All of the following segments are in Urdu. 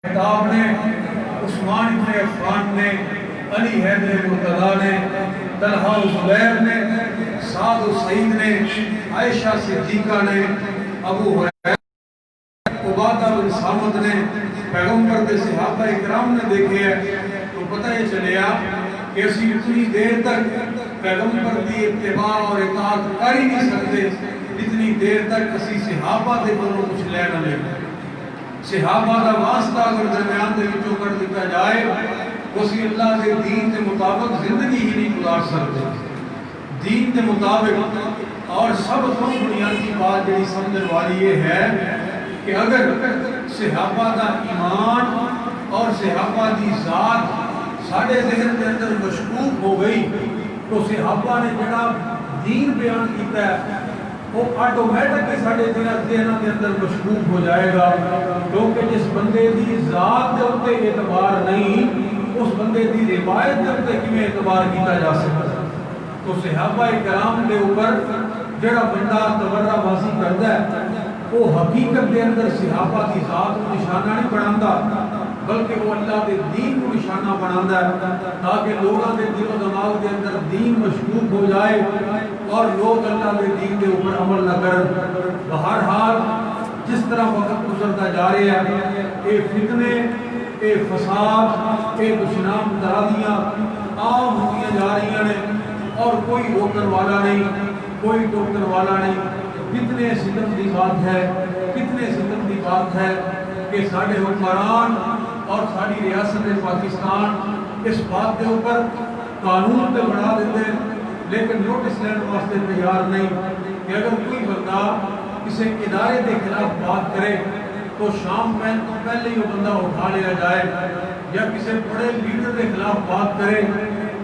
خطاب نے، عثمان ابن عفان نے، علی حیدر مرتضیٰ نے، طلحہ و زبیر نے، سعد و سعید نے، عائشہ صدیقہ نے، ابو ہریرہ، عبادہ بن صامت نے، پیغمبر کے صحابہ اکرام نے دیکھے ہیں تو پتہ یہ چلیا کہ اسی اتنی دیر تک پیغمبر کی اتباع اور اطاعت کر ہی نہیں سکتے اتنی دیر تک اسی صحابہ دے کولوں کچھ لے نہ لے۔ صحابہ دا واسطہ اگر درمیان دے وچوں کر دیتا جائے اسی اللہ کے دین کے مطابق زندگی ہی نہیں گزار سکتے۔ دین کے مطابق اور سب تو بنیادی بات جڑی سمجھن والی یہ ہے کہ اگر صحابہ دا ایمان اور صحابہ دی ذات ساڑھے ذہن کے اندر مشکوک ہو گئی تو صحابہ نے جڑا دین بیان کیتا ہے وہ آٹومیٹک ساڑھے ذہن کے اندر مشکوک ہو جائے گا، کیونکہ جس بندے دی ذات کے اوپر اعتبار نہیں اس بندے دی روایت کے اوپر کیویں اعتبار کیتا جا سکتا۔ تو صحابہ کرام کے اوپر جڑا بندہ تبرہ بازی کرتا ہے وہ حقیقت کے اندر صحابہ کی ذات کو نشانہ نہیں بناتا بلکہ وہ اللہ کے دین کو نشانہ بناتا ہے تاکہ لوگوں کے دل و دماغ کے اندر دین مشکوک ہو جائے اور لوگ اللہ کے دین کے اوپر عمل نہ کریں۔ بہرحال جس طرح وقت گزرتا جا رہا ہے اے فتنے، اے فساد، اے دشنام درازیاں عام ہوتی جا رہی ہیں اور کوئی روکن والا نہیں، کوئی ٹوکن والا نہیں۔ کتنے ستم کی بات ہے، کتنے ستم کی بات ہے کہ سارے حکمران اور ساری ریاست پاکستان اس بات کے اوپر قانون پہ بنا دیتے لیکن نوٹس لینے واسطے تیار نہیں کہ اگر کوئی بندہ کسی ادارے کے خلاف بات کرے تو شام میں تو پہلے ہی وہ بندہ اٹھا لیا جائے، یا کسی بڑے لیڈر کے خلاف بات کرے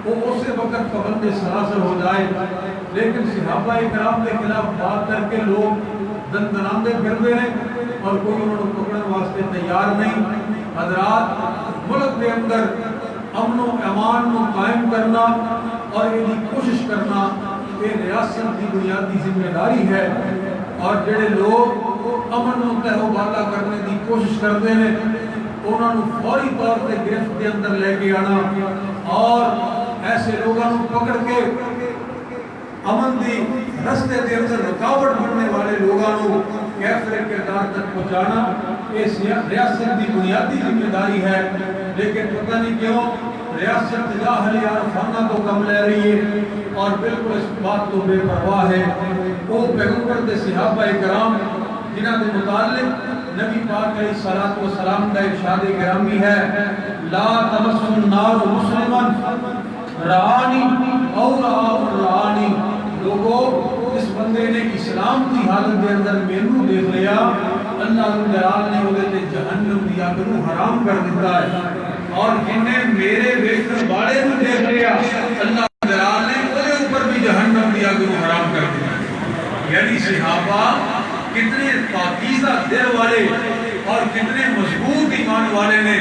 وہ اسی وقت پابند سراسر ہو جائے۔ لیکن صحابہ کرام کے خلاف بات کر کے لوگ دندناندے پھرتے ہیں اور کوئی انہوں نے پکڑنے واسطے تیار نہیں۔ حضرات، ملک کے اندر امن و امان کو قائم کرنا اور یہ کوشش کرنا یہ ریاست کی بنیادی ذمہ داری ہے، اور جڑے لوگ امن و تہو بالا کرنے کی کوشش کرتے ہیں انہوں نے فوری طور پہ گرفت کے اندر لے کے آنا اور ایسے لوگوں کو پکڑ کے امن دی رستے کے اندر رکاوٹ بننے والے لوگوں کو کیفر کردار تک پہنچانا یہ ریاست کی بنیادی ذمہ داری ہے۔ لیکن پتہ نہیں کیوں ریاست جاہل عارفانہ کو کم لے رہی ہے اور بالکل اس بات کو بے پرواہ ہے۔ وہ پیغمبر کے صحابہ کرام جنہاں کے متعلق نبی پاک علیہ الصلوۃ والسلام کا ارشاد گرامی ہے، لا تمس النار مسلما رعانی او رعانی، لوگوں اس بندے نے اسلام کی حالت کے اندر مینو دیکھ لیا اللہ جلال نے وہ جہنم دی اگ نو حرام کر دیتا ہے، اور جنہیں میرے ویکھن والے نو دیکھ لیا اللہ جلال نے وہ اوپر بھی جہنم دی اگ نو حرام کر دیا۔ یعنی صحابہ کتنے پاکیزہ دل والے اور کتنے مضبوط ایمان والے نے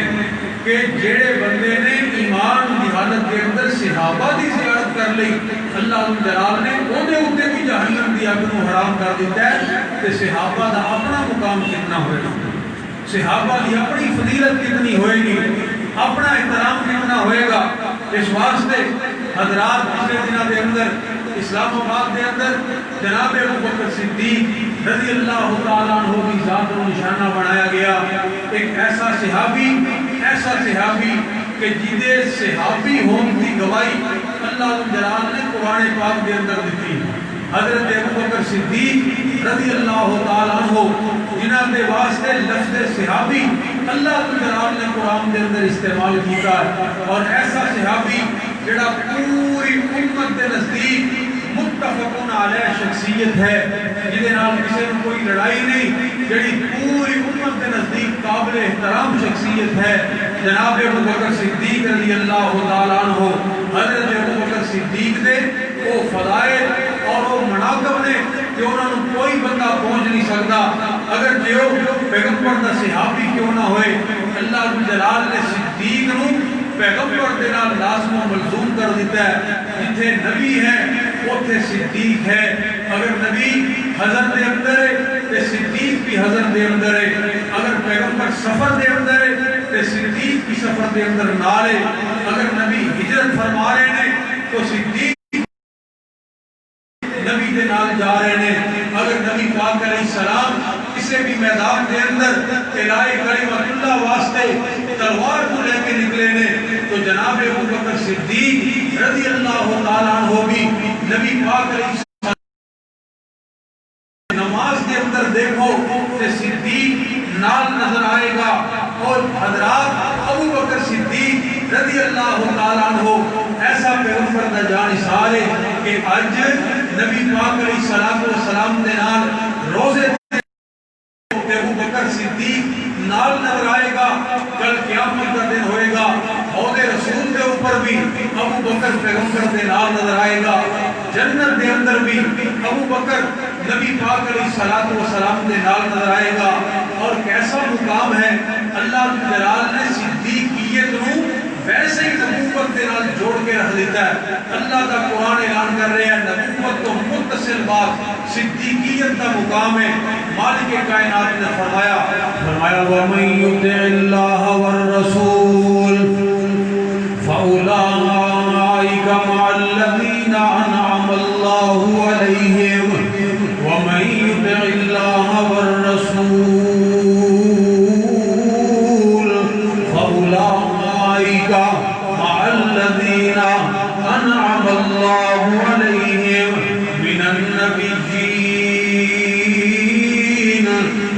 کہ جڑے بندے نے ایمان کی حالت کے اندر صحابہ کی زیارت کر لی اللہ جلال نے اونے اوتے بھی جہنم دی اگ نو حرام کر دیتا ہے۔ کہ صحابہ دا اپنا مقام کتنا ہوئے گا، صحابہ کی اپنی فضیلت کتنی ہوئے گی، اپنا احترام کتنا ہوئے گا۔ اس واسطے حضرات پچھلے دنوں کے اندر اسلام آباد کے اندر جناب ابوبکر صدیق رضی اللہ تعالیٰ عنہ کی ذات کو نشانہ بنایا گیا، ایک ایسا صحابی کہ جیدے صحابی ہون کی گواہی اللہ جلال نے قرآن پاک کے اندر دیتی۔ حضرت ابوبکر صدیق رضی اللہ تعالیٰ عنہ جنہاں کے واسطے لفظ صحابی اللہ جلال نے قرآن کے اندر استعمال کیتا ہے، اور ایسا صحابی جڑا پوری امت کے نزدیک متفقون علیہ شخصیت ہے، جہدے نال کسی نے کوئی لڑائی نہیں، جڑی پوری امت کے نزدیک قابل احترام شخصیت ہے، جناب ابوبکر صدیق رضی اللہ تعالیٰ عنہ۔ حضرت ابوبکر صدیق دے وہ فضائل اور وہ مناقب نے کہ انہوں نے کوئی بندہ پہنچ نہیں سکتا، اگر جو پیغمبر دا صحابی کیوں نہ ہوئے۔ اللہ جلال نے صدیق نو پیغمبر دے نال لازم و ملزوم کر دیتا ہے، جتھے نبی ہے اوتھے صدیق ہے، اگر نبی حضرت دے اندر ہے تے صدیق بھی حضرت دے اندر ہے، اگر پیغمبر سفر دے اندر ہے تے صدیق کی سفر دے اندر نالے اگر نبی ہجرت فرما رہے ہیں تو صدیق نبی دے نال جا رہے ہیں. اگر نبی پاک علیہ السلام کسی بھی میدان دے اندر الہی کلمت اللہ واسطے تلوار کو لے کے نکلے نے تو جناب ابوبکر صدیق رضی اللہ تعالیٰ عنہ بھی نبی پاک علیہ السلام نماز کے اندر دیکھو کہ صدیق نال نظر آئے گا. اور حضرات ابوبکر صدیق رضی اللہ تعالیٰ عنہ ایسا پیغمبر دا جانثار ہے کہ آج نبی پاک علیہ السلام دے نال روزے ابوبکر صدیق نال نظر آئے گا. کل قیامت کا دن ہوئے گا حوض رسول کے اوپر بھی ابوبکر پیغمبر دے نال نظر آئے گا. جنت دے اندر بھی ابوبکر نبی پاک علیہ السلام دے نال نظر آئے گا. اور کیسا مقام ہے اللہ جلال نے صدیقیت نو ویسے ہی نبوت دے نال جوڑ کے رکھ دیتا ہے. اللہ دا قرآن اعلان کر رہے ہیں نبوت تو متصل بات صدیقیت دا مقام ہے. مالک کائنات نے فرمایا وَمَن يُطِعِ اللَّهَ وَالرَّسُولَ فَأُولَٰئِكَ مَعَ الَّذِينَ أَنْعَمَ اللَّهُ عَلَيْهِمْ وَمَن يُطِعِ اللَّهَ وَالرَّسُولَ فَأُولَٰئِكَ مَعَ الَّذِينَ أَنْعَمَ اللَّهُ عَلَيْهِمْ مِنَ النَّبِيِّينَ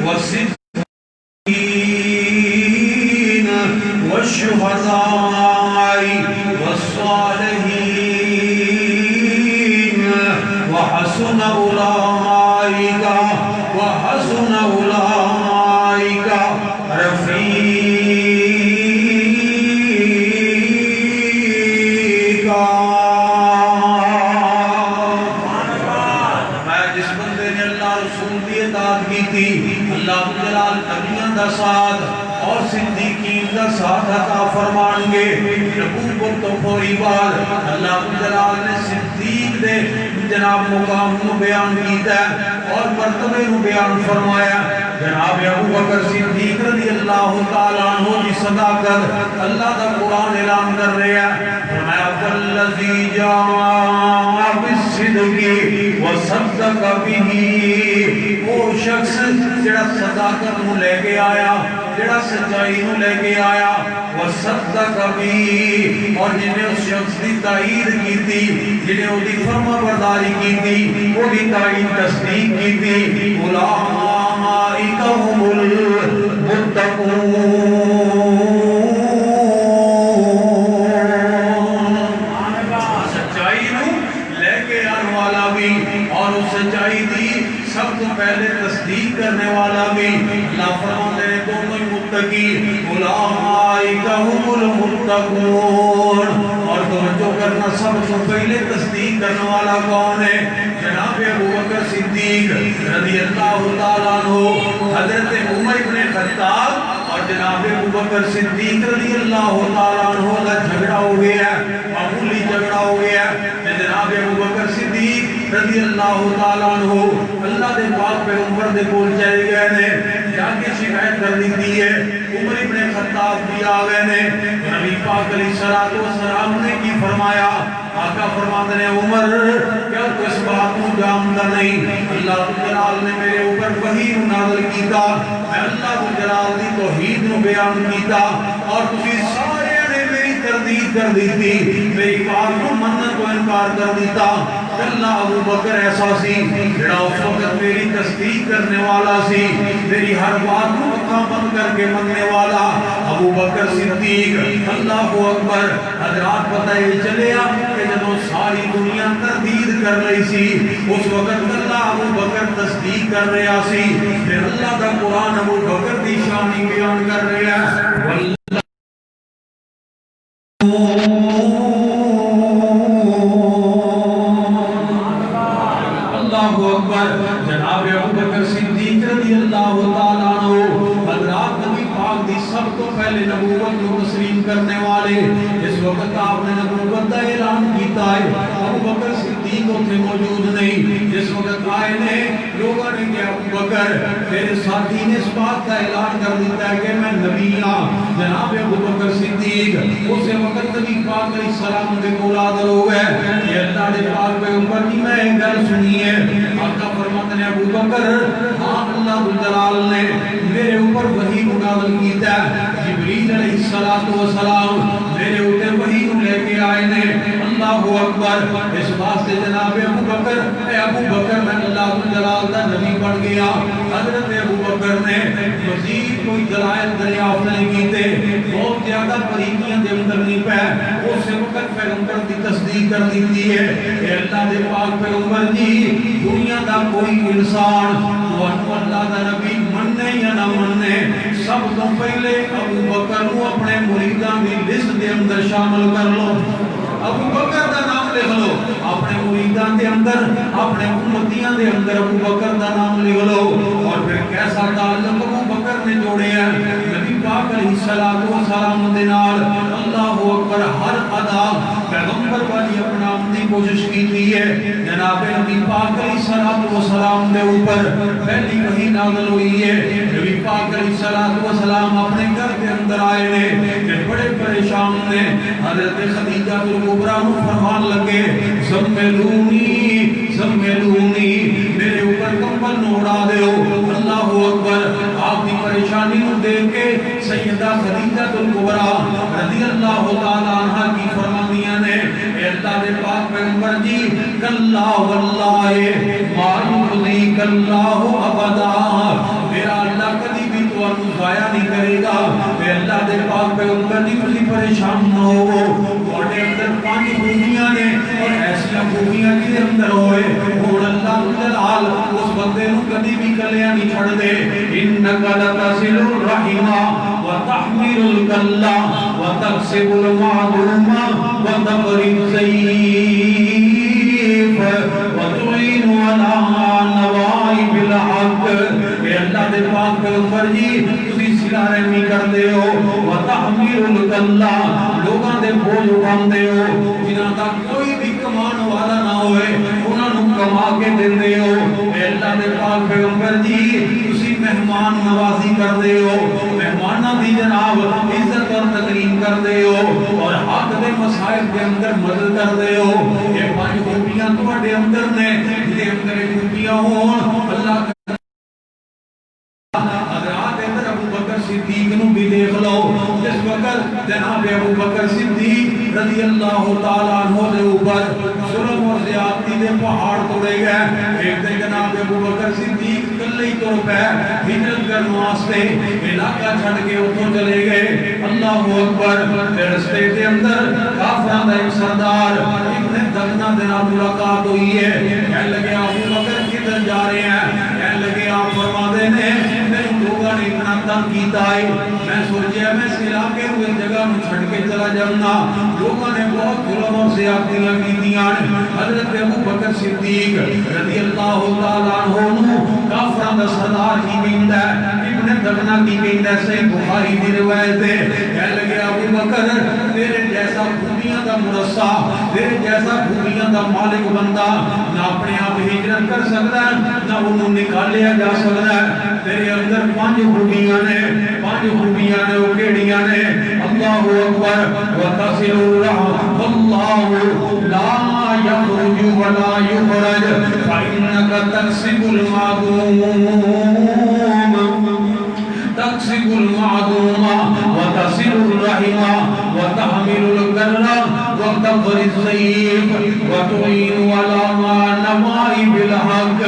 والصديقين والشهداء والصالحين وحسن أولئك رفيقا. جس بندے نے اللہ رسول کی اطاعت کی تھی اللہ جلال نبیوں دا ساتھ اور صدیقین دا ساتھ عطا فرمان گے. نبوت تو فوری بعد اللہ جلال نے صدیق دے جناب مقام نو بیان کیتا ہے اور مرتبے نو بیان فرمایا. جناب ابوبکر صدیق رضی اللہ تعالیٰ عنہ کی صداقت اللہ دا قرآن اعلان کر رہے ہیں. فرمایا والذی جاء بالصدق وصدق به. وہ شخص جڑا صداقت نو لے کے آیا جڑا سچائی نو لے کے آیا وصدق به اور جن نے اس شخص کی تائید کی تھی جن نے وہ دی فرما برداری کی تھی وہ دی تائید تصدیق کی تھی. اولئک هم المتقون. سچائی نو لے کے آنے والا بھی اور اس سچائی دی سب کو پہلے تصدیق کرنے والا بھی اللہ فرماتے ہیں دونوں ہی متقی. اولئک هم المتقون. اور توجہ کرنا سب سے پہلے تصدیق کرنے والا کون ہے؟ جناب ابوبکر صدیق رضی اللہ تعالیٰ عنہ. حضرت عمر بن خطاب اور جناب ابوبکر صدیق رضی اللہ تعالیٰ عنہ کا جھگڑا ہو گیا ہے معمولی جھگڑا ہو گیا ہے. جناب ابوبکر صدیق رضی اللہ تعالیٰ عنہ اللہ دے پاک پیغمبر دے کول چلے گئے نے جا کے شکایت کر دی ہے. عمر بن خطاب بھی آ گئے نے. نبی پاک علیہ السلام نے کی فرمایا آقا فرماتے ہیں عمر کیا تو اس بات کو جانتا نہیں اللہ جلال نے میرے اوپر وحی نازل کیتا میں اللہ جلال دی توحید نو بیان کیتا اور تسی سارے نے میری تردید کر دی تھی میری بات کو مننے کو انکار کر دیتا. اللہ ابوبکر ایسا سی جڑا اس وقت میری تصدیق کرنے والا سی میری ہر بات کو اکھاں بند کر کے مننے والا ابوبکر صدیق. اللہ اکبر. حضرات پتہ یہ چلیا کہ جب ساری دنیا تردید کر رہی سی اس وقت اللہ ابوبکر تصدیق کر رہا سی. پھر اللہ کا قرآن ابوبکر کی شانی بیان کر رہا ہے. جناب ابوبکر صدیق رضی اللہ تعالیٰ عنہ حضرات نبی پاک دی سب کو پہلے نبوت کو تسلیم کرنے والے. جس وقت آپ نے نبوت کا اعلان کیتا ہے ابو بکر صدیق اتنے موجود نہیں. جس وقت آئے نے لوگوں نے کہ ابو بکر میرے ساتھی نے اس بات کا اعلان کر دیتا ہے کہ میں نبی ہوں. جناب ابو بکر صدیق اس وقت نبی پاک علیہ السلام کے اولاد لوگ ہیں. یہ اللہ نے پاک پیغمبر کی میں ایک گل سنی ہے. آقا فرماتے ہیں ابو بکر ہاں اللہ جلال نے میرے اوپر وحی نازل کیتا ہے. جبریل علیہ السلام میرے اوپر وحی لے کے آئے نے. اللہ اکبر. اس واسطے جناب ابو بکر میں اللہ جلال کا نبی بن گیا. حضرت ابو بکر نے مزید کوئی دلائل دریافت نہیں کیتے. بہت زیادہ باریکیاں دے اندر نہیں پہ اس وقت پیغمبر کی تصدیق کر دیتی ہے کہ اللہ دے پاک پیغمبر جی دنیا دا کوئی انسان اللہ دا نبی مننے یا نہ مننے سب تو پہلے ابو بکر کو اپنے مریدان کی لسٹ دے اندر شامل کر لو. ابو بکر دا نام لکھ لو اپنے مریدان دے اندر, اپنے امتیاں دے اندر ابو بکر دا نام لکھ لو. اور پھر کیسا تعلق ابو بکر نے جوڑے ہیں نبی پاک علیہ السلام دے نال. اللہ اکبر. ہر ادا پیغمبر والی اپنا اپنی کوشش کی تھی ہے. جناب نبی پاک علیہ السلام دے اوپر پہلی وحی نازل ہوئی ہے. نبی پاک علیہ السلام اپنے گھر کے اندر آئے نے کہ بڑے پریشان نے. حضرت خدیجہ کبریٰ فرمان لگے زملونی میرے اوپر کمبل نہ اڑا دیو. اللہ اکبر. آپ کی پریشانی کو دیکھ کے سیدہ خدیجہ کبریٰ رضی اللہ تعالی عنہ کی فرمانیاں نے اے اللہ دے پاک پیغمبر جی کلا واللہ ما یخزیک اللہ ابدا. میرا اللہ کبھی بھی تو ضائع نہیں کرے گا. اے اللہ دے پاک پیغمبر جی تسی پریشان نہ ہو. تواڈے اندر 5 خوبیاں نے اور ایسیاں خوبیاں جے اندر ہوئے اور اللہ جلال اس بندے نو کبھی بھی کلیا نہیں چھڑ دے. انک لتصل الرحم وتحمل الکلا وتکسب المعدوم وتقری الضیف وتعین علی نوائب الحق. اے اللہ دے پاک پیغمبر جی تسی صلہ رحمی کردے ہو. وتحمل الکلا لوگاں دے بوجھ اٹھاندے ہو. جنہاں دا کوئی بھی کمان والا نہ ہوئے انہاں نوں کما کے دیندے ہو. اے اللہ دے پاک پیغمبر جی تسی مہمان نوازی کردے ہو. مہماناں دی جناب عزت اور تکریم کردے ہو اور حق دے مسائل کے اندر مدد کردے ہو. یہ 5 خوبیاں تواڈے اندر نے. جے اندر خوبیاں ہون اللہ حضرات اندر ابو بکر صدیق نو بھی دیکھ لو. جس وقت جناب ابو بکر صدیق رضی اللہ تعالیٰ عنہ دے اوپر ظلم اور زیادتی دے پہاڑ توڑے گئے. ایک دن جناب ابو بکر صدیق کلے طور پہ ہجرت کرنے واسطے علاقہ چھڑ کے اتوں چلے گئے. اللہ اکبر. رستے کے اندر کافراں دا ایک سردار ابن دغنہ دے نال ملاقات ہوئی ہے. کہنے لگے ابو بکر کدھر جا رہے ہیں؟ کہنے لگے آپ فرماتے ہیں میرے لوگوں نے اتنا تنگ کیتا ہے میں سوچیا میں اس علاقے کو اس جگہ میں چھڑ کے چلا جاؤں. لوگوں نے بہت ظلم اور زیادتیاں کیتیاں. حضرت ابو بکر صدیق رضی اللہ تعالیٰ عنہ کافراں دا سردار کی کہندا ہے ابن دغنہ کی کہندا ہے. صحیح بخاری دی روایت ہے. کہنے لگے ابو بکر تیرے جیسا خوبیاں دا مرصع تیرے جیسا خوبیاں دا مالک بندہ نہ اپنے آپ ہجرت کر سکتا ہے نہ انہوں نکالیا جا سکتا ہے. تیرے اندر 5 خوبیاں نے. 5 خوبیاں نے وہ کیڑیاں نے. اللہ اکبر. وتصل الرحم واللہ لا یخرج ولا یخرج فإنک تکسب المعدوم وتصل الرحم وتحمل الكرة وتقري الضيف وتعين على نوائب الحق.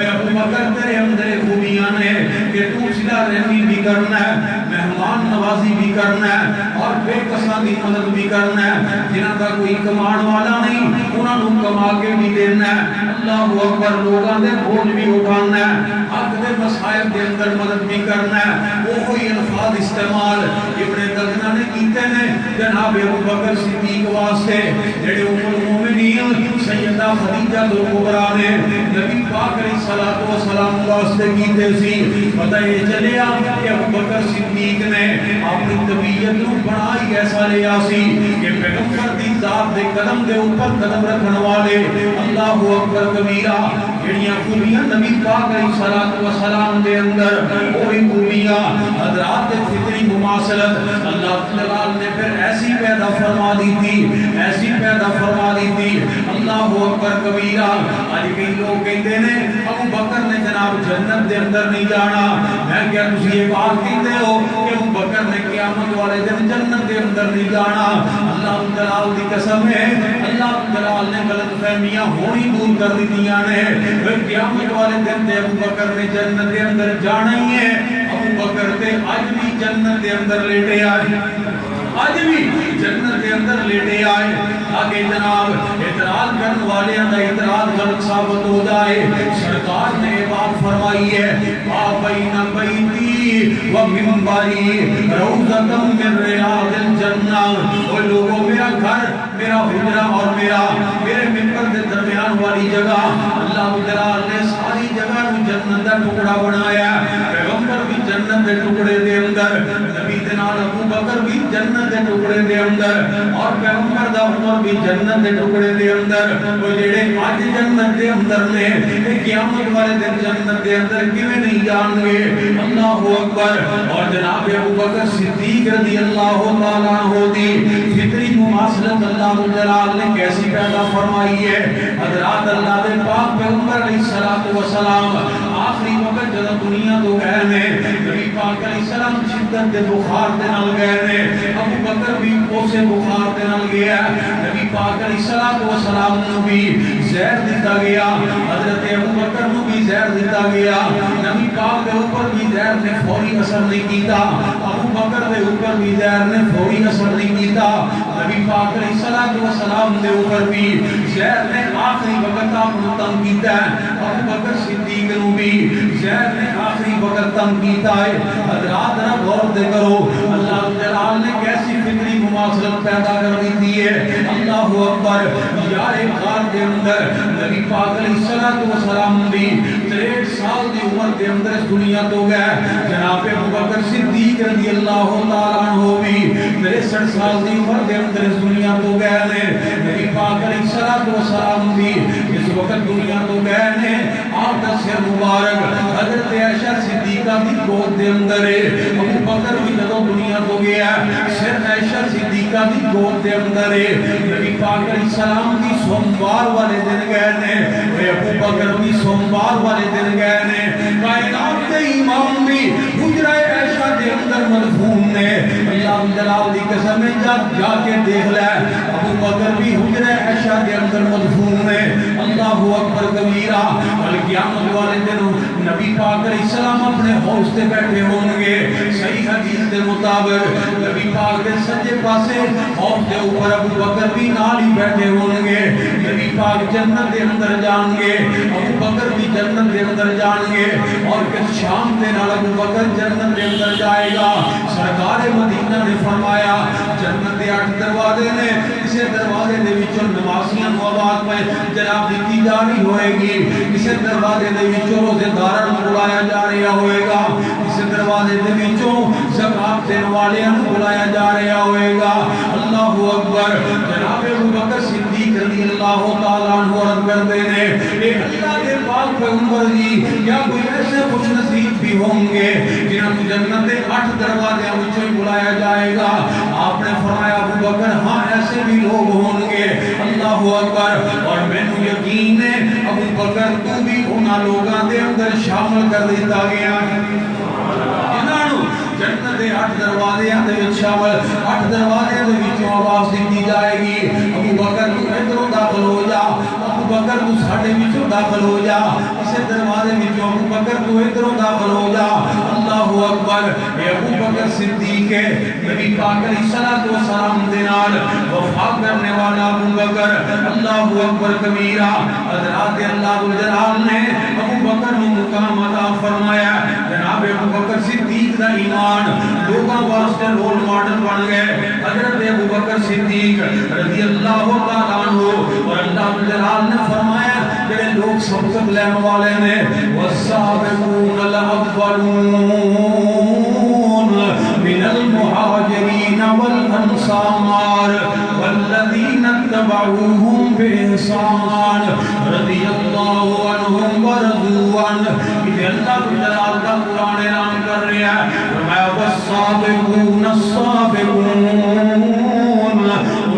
ابو بکر تیرے اندر خوبیاں نے کہ تو صلہ رحمی بھی کرنا ہے, مہمان نوازی بھی کرنا ہے اور بے کساں دی مدد بھی کرنا ہے. جنہاں کا کوئی کمان والا نہیں انہاں نوں کما کے بھی دینا ہے. اللہ اکبر. لوگاں دے بوجھ بھی اٹھانا ہے, حق دے مسائل کے اندر مدد بھی کرنا ہے. وہی الفاظ استعمال ابن دغنہ نے کیتے کیتے نے جناب ابو بکر صدیق واسطے جڑے ام المومنین سیدہ خدیجہ کبریٰ نے نبی پاک علیہ الصلوۃ والسلام واسطے کیتے سی پتہ یہ چلیا کہ ابو بکر صدیق نے اپنی طبیعت کو بنائی ایسا لیا سی کہ پیغمبر دی ذات دے قدم دے اوپر قدم رکھن والے اللہ اکبر کبیرہ جڑیاں خوبیاں نبی پاک علیہ الصلوۃ والسلام دے اندر وہی خوبیاں حضرات فطری مماثلت اللہ تعالی نے پھر ایسی پیدا فرما دی تھی ایسی پیدا فرما دی تھی اللہ اکبر کبیرہ آج کئی لوگ کہتے ہیں ابو بکر نے جناب جنت دے اندر نہیں جانا میں کیا تسی یہ بات کہتے ہو کہ ابو بکر نے قیامت والے دن جنت دے اندر نہیں جانا اللہ تعالی دی قسم ہے اللہ تعالی نے غلط فہمیاں ہونی دور کر دیاں نے قیامت والے دن تے ابو بکر نے جنت دے اندر جانا ہی ہے ابو بکر تے آج بھی جنت دے اندر لیٹے آئے آج بھی جنت کے اندر لیٹے آئے آگے جناب اعتراض کرنے والے اندر اعتراض غلط ثابت ہو جائے سرکار نے بات فرمائی ہے بین بیتی و منبری روضۃ من ریاض الجنہ وہ لوگوں میرا گھر میرا حجرہ اور میرے منبر کے درمیان والی جگہ اللہ تعالی نے ساری جگہ نو جنت دا ٹکڑا بنایا پیغمبر بھی جنت دے ٹکڑے دے اندر نبی دے نال ابو بکر بھی جنت دے ٹکڑے دے اندر اور پیغمبر دا عمر بھی جنت دے ٹکڑے دے اندر وہ جڑے آج جنت دے اندر نے قیامت والے دن جنت دے اندر کیویں نہیں جان گے اللہ اکبر اور جناب ابو بکر صدیق رضی اللہ تعالی عنہ دی فطری مماثلت اللہ تعالی نے کیسی پیدا فرمائی ہے حضرات اللہ دے پاک پیغمبر علیہ الصلوۃ والسلام آخری وقت جب دنیا تو گئے نے نبی پاک علیہ السلام شدت دے بخار دے نال گئے نے ابو بکر بھی اسے بخار دے نال گیا نبی پاک علیہ الصلوۃ والسلام نو بھی زہر دتا گیا حضرت ابو بکر نو بھی زہر دتا گیا نبی پاک دے اوپر بھی زہر نے فوری اثر نہیں کیتا ابو بکر دے اوپر بھی زہر نے فوری اثر نہیں کیتا نبی پاک علیہ الصلوۃ والسلام دے اوپر بھی زہر نے آخری وقت آپ کو تنگ کیتا ہے ابو بکر صدیق نو بھی زہر نے آخری وقت تنگ کیتا ہے حضرات ذرا غور دے کرو اللہ تعالی نے کیسی فطری مماثلت پیدا کر دی ہے اللہ اکبر یار غار کے اندر نبی پاک علیہ الصلوۃ والسلام بھی 63 سال دی عمر کے اندر اس دنیا تو گئے جناب ابو بکر صدیق رضی اللہ تعالی عنہ بھی 63 سال دی عمر کے اندر اس دنیا تو گئے نے نبی پاک علیہ الصلوۃ والسلام بھی اس وقت دنیا تو گئے نے آپ کا سر مبارک حضرت عائشہ صدیقہ دی گود دے اندر ہے ابو بکر بھی جدوں دنیا تو گیا سر عائشہ صدیقہ دی گود دے اندر ہے نبی پاک علیہ السلام کی سوموار والے دن گئے نے ابو بکر بھی سوموار والے دن گئے نے کائنات کے امام بھی حجرہ عائشہ دے اندر مدفون نے اللہ جلال دی قسم جا کے دیکھ لے ابو بکر بھی حجرہ عائشہ دے اندر مدفون ہے اللہ اکبر کبیرہ قیامت والے دن نبی پاک علیہ السلام اپنے حوض تے بیٹھے ہوں گے صحیح حدیث کے مطابق نبی پاک کے سجے پاسے حوض کے اوپر ابو بکر بھی نال ہی بیٹھے ہوں گے نبی پاک جنت کے اندر جان گے ابو بکر بھی جنت کے اندر جان گے اور پھر شام کے نال ابو بکر جنت کے اندر جائے گا سرکار مدینہ نے فرمایا جنت کے 8 دروازے نے اسے دروازے دے وچوں نمازیاں نو آواز میں جناب دیتی جاری ہوئے گی اسے دروازے دے وچوں روزے داراں نو بلایا جا رہا ہوئے گا اسے دروازے دے وچوں زکات دین والیاں نو بلایا جا رہا ہوئے گا اللہ اکبر جناب ابو بکر صدیق رضی اللہ تعالی عنہ عرض کرتے ہیں اے اللہ کے پاک پیغمبر جی کیا کوئی ایسے خوش نصیب بھی ہوں گے جنہاں کو جنت کے 8 دروازے وچوں بلایا جائے گا آپ نے فرمایا ابو بکر ہاں ایسے بھی لوگ ہوں گے اللہ اکبر اور میں نے یقین ہے ابو بکر تو بھی انہاں لوگاں دے اندر شامل کر دیتا گیا جنہاں جنت دے 8 دروازے دے وچ شامل 8 دروازے دے وچوں آواز دی جائے گی ابو بکر تو ادھروں داخل ہو جا ابو بکر تو ساڈے وچوں داخل ہو جا اسے دروازے وچوں ابو بکر تو ادھروں داخل ہو جا اللہ اکبر اے ابو بکر صدیق ہے نبی پاک علیہ الصلوۃ والسلام دے نال وفا کرنے والا ابو بکر اللہ اکبر کبیرہ حضرات اللہ جلال نے ابو بکر کو مقام عطا فرمایا جناب ابو بکر صدیق صدیق دا ایمان لوگوں واسطے رول ماڈل بن گئے. حضرت ابو بکر صدیق رضی اللہ تعالیٰ عنہ اور اللہ جلال نے فرمایا جڑے لوگ سبقت لینے والے نے والسابقون الاولون من المہاجرین والانصار والذین اتبعوهم بإحسان رضی اللہ عنہم ورضوا عنہ. کہ اللہ جلال کا قرآن اعلان کر رہا ہے فرمایا والسابقون السابقون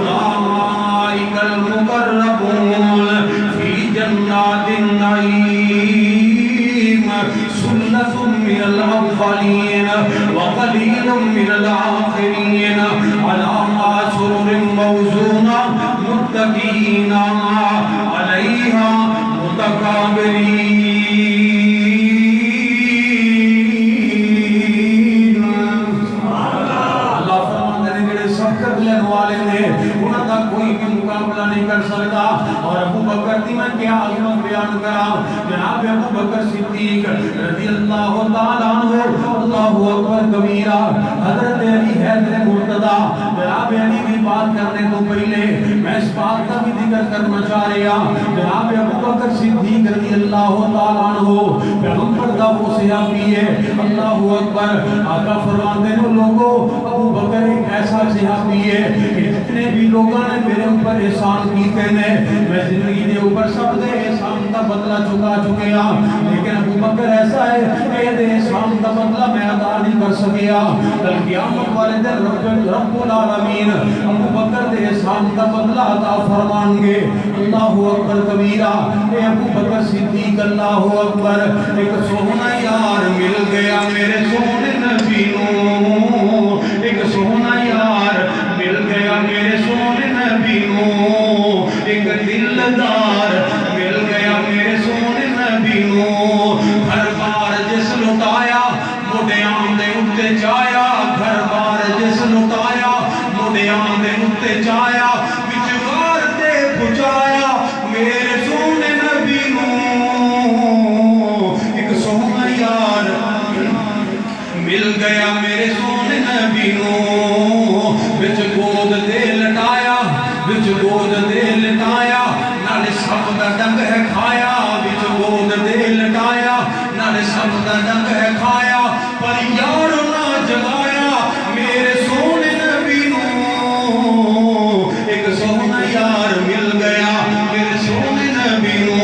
اولئک المقربون فی جنات النعیم سلة من الأولين وقليل من الآخرين على سرر موزونة متكئين عليها متقابلين. اللہ فرماتے ہیں کہ سبقت لینے والے نے انہاں دا کوئی بھی مقابلہ نہیں کر سکتا. اور ابو بکر دی میں کیا عظمت بیان کرا. جناب ابو بکر صدیق رضی اللہ تعالیٰ عنہ اللہ اکبر کبیرہ. حضرت علی حیدر مرتضی جناب علی کی بات کرنے تو پہلے میں اس بات کا بھی ذکر کرنا چاہ رہا. جناب ابو بکر صدیق رضی اللہ تعالیٰ عنہ پیغمبر دا وہ صحابی ہے. اللہ اکبر. آقا فرماتے ہیں لوگوں ابو بکر ایک ایسا صحابی ہے کہ جتنے بھی لوگوں نے میرے اوپر احسان کیتے ہیں میں زندگی دے اوپر سب دے احسان کا بدلہ چکا چکے ہاں. لیکن ابو بکر ایسا ہے کہ دے احسان کا بدلہ میں ادا نہیں کر سکیا. کل قیامت والے دن رب العالمین ابو بکر دے احسان کا بدلہ عطا فرمان گے. اللہ اکبر کبیرہ. اے ابو بکر صدیق اللہ اکبر. ایک سونا یار مل گیا میرے سونے نبی نو. ایک سونا یار مل گیا میرے سونے نبی نو. ایک دلدار مل گیا میرے سونے نبی نو. گھر بار جس لٹایا مڈیاں دے اتے جایا. گھر بار جس لٹایا مڈیاں دے اتے جایا. وچگار تے پہنچایا میرے سونے نبی نو. ایک سونا یار مل گیا میرے سونے نبی نو. وچ گود دے لٹایا وچ گود دے لٹایا نالے سب دا ڈنگ ہے کھایا. وچ گود دے لٹایا نالے سب دا ڈنگ ہے کھایا. پر یار نہ جگایا میرے سونے نبی نو. ایک سونا یار مل گیا میرے سونے نبی نو.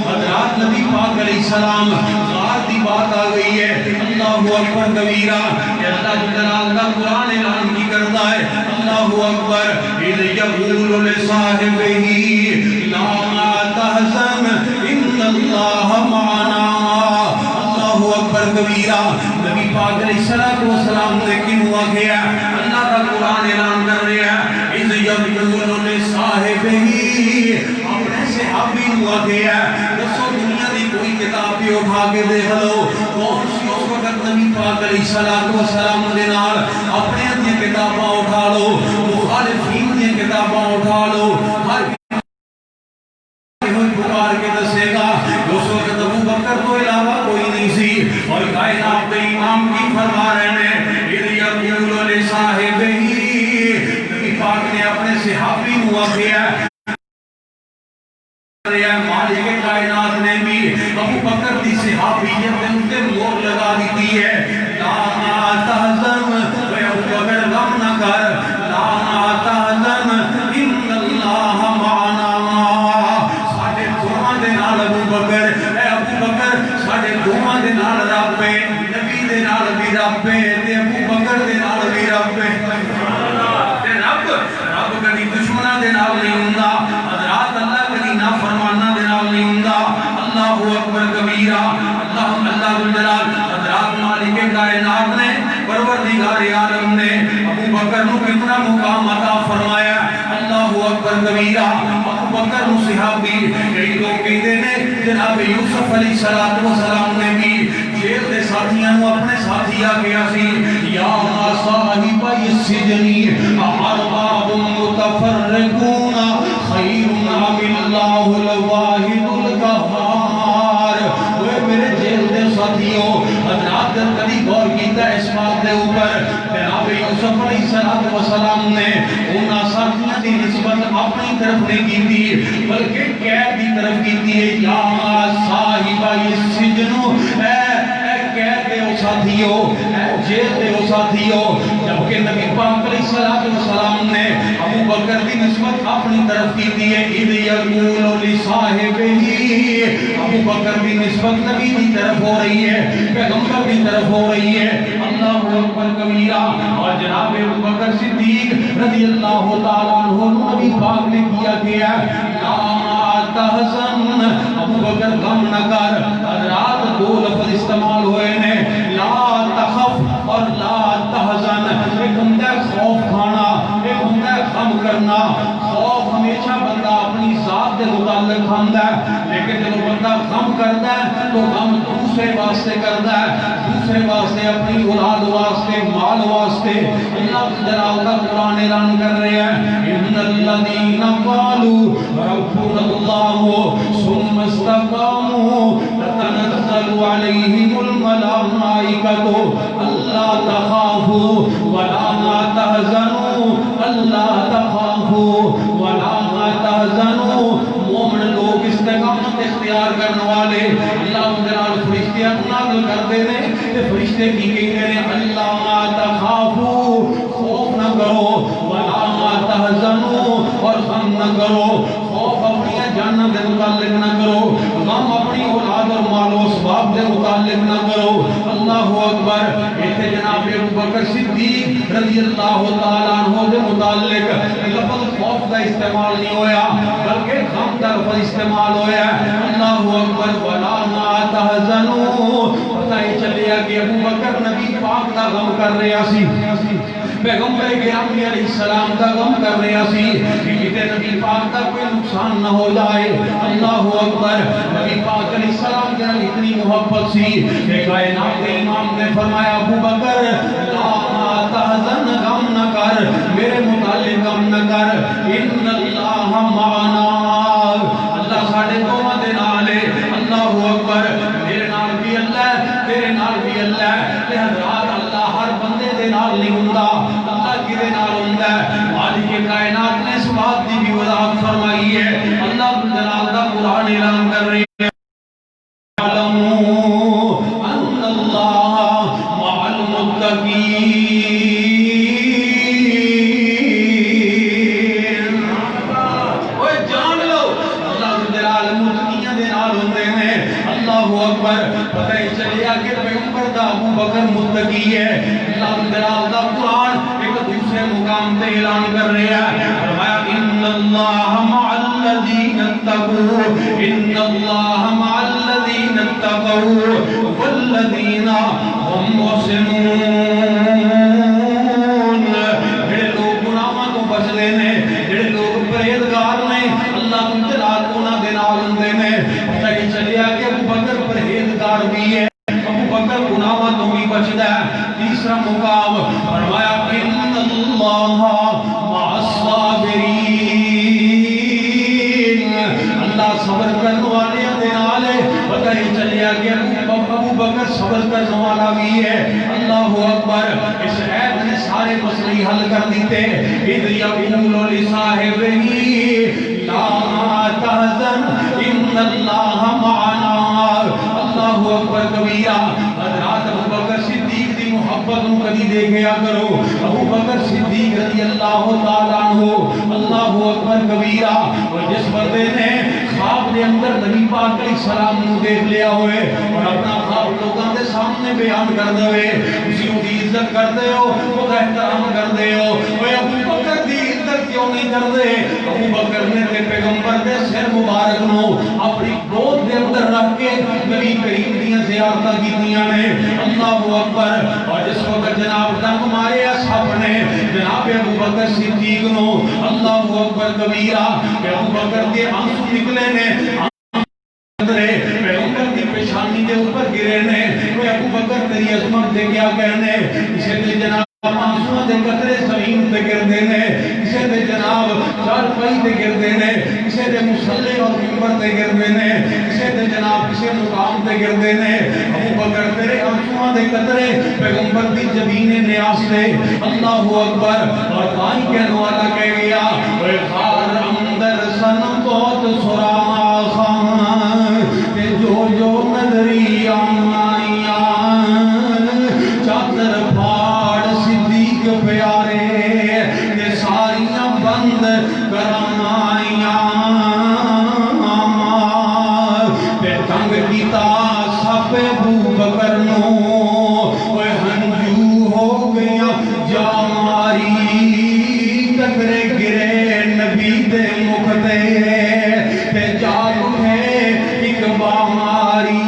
حضرات نبی پاک علیہ السلام غار دی بات آ گئی ہے. اللہ اکبر کبیرہ. کہ اللہ جلال کا قرآن اعلان کی کرتا ہے. اللہ اکبر. اذ یقول لصاحبہ لا تحزن ان اللہ معنا. اللہ اکبر کبیرہ. نبی پاک علیہ السلام نے کیوں آگیا اللہ کا قرآن اعلان کر رہا ہے. اذ یقول لصاحبہ اپنے صحابی کو آگیا. دسو دنیا دی کوئی کتاب بھی اٹھا کے دیکھ لو کون سی اس وقت نبی پاک علیہ السلام دے نال اپنے اندی کتاباں اٹھا لو مخالفین دی کتاباں اٹھا لو ہر کوئی پکار کے دسے گا اس وقت ابو بکر تو علاوہ کوئی نہیں سی. اور کائنات کے امام کی فرما رہے ہیں اذ یقول لصاحبہ. نبی پاک نے اپنے صحابی کو آگیا مالک کائنات نے بھی ابو بکر دی صحابیت نے ان کے مور لگا دی ہے. لا تحزن اے ابو بکر غم نہ کر. لا تحزن ان اللہ معنا. ساڈے دعاں دے نال ابو بکر اے ابو بکر ساڈے دعاں دے نال رب ہے. نبی دے نال بھی رب ہے تے ابو بکر دے نال بھی رب ہے. تے رب کدی دشمناں دے نال نہیں ہوندا. حضرات اللہ کدی نافرماناں دے نال نہیں ہوندا. اللہ اکبر کبیرہ. اللہ جلال. حضرات مالک کائنات نے پروردگار عالم نے ابو بکر نو کتنا مقام عطا فرمایا. اللہ اکبر کبیرہ. ابو بکر نو صحابی کئی لوگ کہتے ہیں جناب یوسف علیہ السلام نے بھی جیل دے ساتھیاں نو اپنے ساتھی آگیا سی. یا صاحب السجن ارباب متفرقون خیر ام اللہ الواحد القہار. وہ میرے جیل دے ساتھیوں حضرات کبھی غور کیتا السلام نے انہاں ساتھیاں دی نسبت اپنی طرف نہیں کی تھی بلکہ قید دی طرف کی تھی یا صاحب السجن اے قید دے او ساتھیو اے جیل دے او ساتھیو جبکہ نبی پاک علیہ السلام نے ابو بکر دی نسبت اپنی طرف کی تھی اذ یقول لصاحبہ ابو بکر دی نسبت نبی دی طرف ہو رہی ہے پیغمبر کی طرف ہو رہی ہے اللہ اکبر کبیرہ اور جناب ابو بکر صدیق رضی اللہ تعالیٰ عنہ نبی پاک نے کیا گیا لا تحزن ابو بکر غم نہ کر حضرات دو لفظ استعمال ہوئے نے لا تخف اور لا تحزن ایک ہوتا ہے خوف کھانا ایک ہوتا ہے غم کرنا خوف ہمیشہ بندہ اپنی ذات کے متعلق کھاندہ ہے لیکن جب بندہ غم کرتا ہے تو غم دوسرے واسطے کرتا ہے دوسرے واسطے اپنی اولاد واسطے مال واسطے اللہ جلال کا قرآن اعلان کر رہے ہیں ان الذین قالوا ربنا اللہ ثم استقاموا تتنزل علیہم الملائکۃ الا تخافوا ولا تحزنوا الا تخافوا ولا تحزنوا مومن لوگ استقامت اختیار کرنے والے اللہ جلال فرشتے نازل کرتے ہیں کہ فرشتے کی کہتے ہیں اللہ تخافوا خوف نہ کرو ولا تحزنوا اور غم نہ کرو خوف اپنی جان کے متعلق نہ کرو غم اپنی اولاد اور مال و اسباب کے متعلق نہ کرو اللہ اکبر ایتھے جناب ابو بکر صدیق رضی اللہ تعالیٰ عنہ کے متعلق لفظ خوف کا استعمال نہیں ہویا بلکہ غم کا لفظ استعمال ہویا اللہ اکبر ولا تحزنوا پتہ ہی چلیا کہ ابو بکر نبی پاک کا غم کر رہا سی پیغمبر گرامی علیہ السلام کا غم کر رہا سی کہ کتے نبی پاک کا کوئی نقصان نہ ہو جائے اللہ اکبر نبی پاک علیہ السلام کے نبی اتنی محبت سی کہ کائنات کے امام نے فرمایا ابو بکر لا تحزن غم نہ کر میرے متعلق غم نہ کر ان اللہ معنا اللہ ساڑھے دونوں دے نالے اللہ اکبر میرے نال بھی اللہ تیرے نال بھی اللہ لہذا اللہ ہر بندے دے نال نہیں ہوندا اللہ کی دے نال ہوندا ہے مالک کائنات نے اس بات کی بھی وضاحت فرمائی ہے اللہ جلال کا قرآن اعلان کر رہے ہیں اعلموا ان اللہ مع المتقین اوے جان لو اللہ جلال متقین دے نال ہوندے نے اللہ اکبر پتہ ہی چلیا کہ پیغمبر دا ابو بکر متقی ہے اللہ جلال دا قرآن ایک دوسرے مقام تے اعلان کر رہا ہے فرمایا ان اللہ مع الذین اتقوا ان اللہ مع الذین اتقوا والذین هم محسنون جڑے لوگ گناہاں تو بچدے نے جڑے لوگ پرہیزگار نے اللہ جلال انہاں دے نال ہوندے نے پتہ ہی چلیا کہ ابو بکر پرہیزگار بھی ہے ابو بکر گناہاں تو بھی بچدا ہے تیسرا مقام فرمایا ان اللہ مع الصابرین اللہ صبر کرنے والے دے نال پتہ ہی چلیا کہ ابو بکر صبر کرنے والا بھی ہے اللہ اکبر اس عید نے سارے مسئلے حل کر دیتے اذ یقول لصاحبہ لا تحزن ان اللہ معنا اللہ اکبر کبیرہ حضرات ابو بکر صدیق دی محبت نو کدی دیکھیا کرو ابو بکر صدیق رضی اللہ تعالیٰ عنہ اللہ اکبر کبیرہ اور جس بندے نے خواب دے اندر نبی پاک علیہ السلام نو دیکھ لیا ہوئے اور اپنا خواب لوگوں دے سامنے بیان کر دے اسی دی عزت کر دے ہو وہ کا احترام کر دے ہو وہ ابو بکر دی عزت کیوں نہیں کر دے ابو بکر نے تے پیغمبر دے سر مبارک نو اپنی گود دے اندر رکھ کے نبی کریم دی زیارتاں کیتیاں نے اللہ اکبر اور جس وقت جناب ڈنگ مارے اصحاب نے جناب ابو بکر صدیق نو اللہ اکبر کبیرہ ابو بکر کے آنسو نکلے نے پیغمبر کی پیشانی دے اوپر گرے نے وہ ابو بکر تیری عظمت دے کیا کہنے اسے دے جناب آنسو دے قطرے زمین تے گر دینے اسے دے جناب چار پائی تے گر دینے اسے کسی دے مسلح اور منبر تے گردے نے، کسی دے جناب کسی مقام تے گردے نے، ابو بکر تیرے آنسواں دے قطرے پیغمبر دی جبین نیاز دے، اللہ اکبر، اور تائیں کہنے والا کہہ گیا اے خار اندر سن بہت سراما خان کہ جو جو نظری آئیاں چادر پھاڑ صدیق پیارے کہ ساریاں بند کرامائیاں پہ تنگ کیتا سب ابو بکر نو اوے ہنجو ہو گیا جاماری قطرے گرے نبی دے مکھ دے تے جاگ اٹھے ایک باماری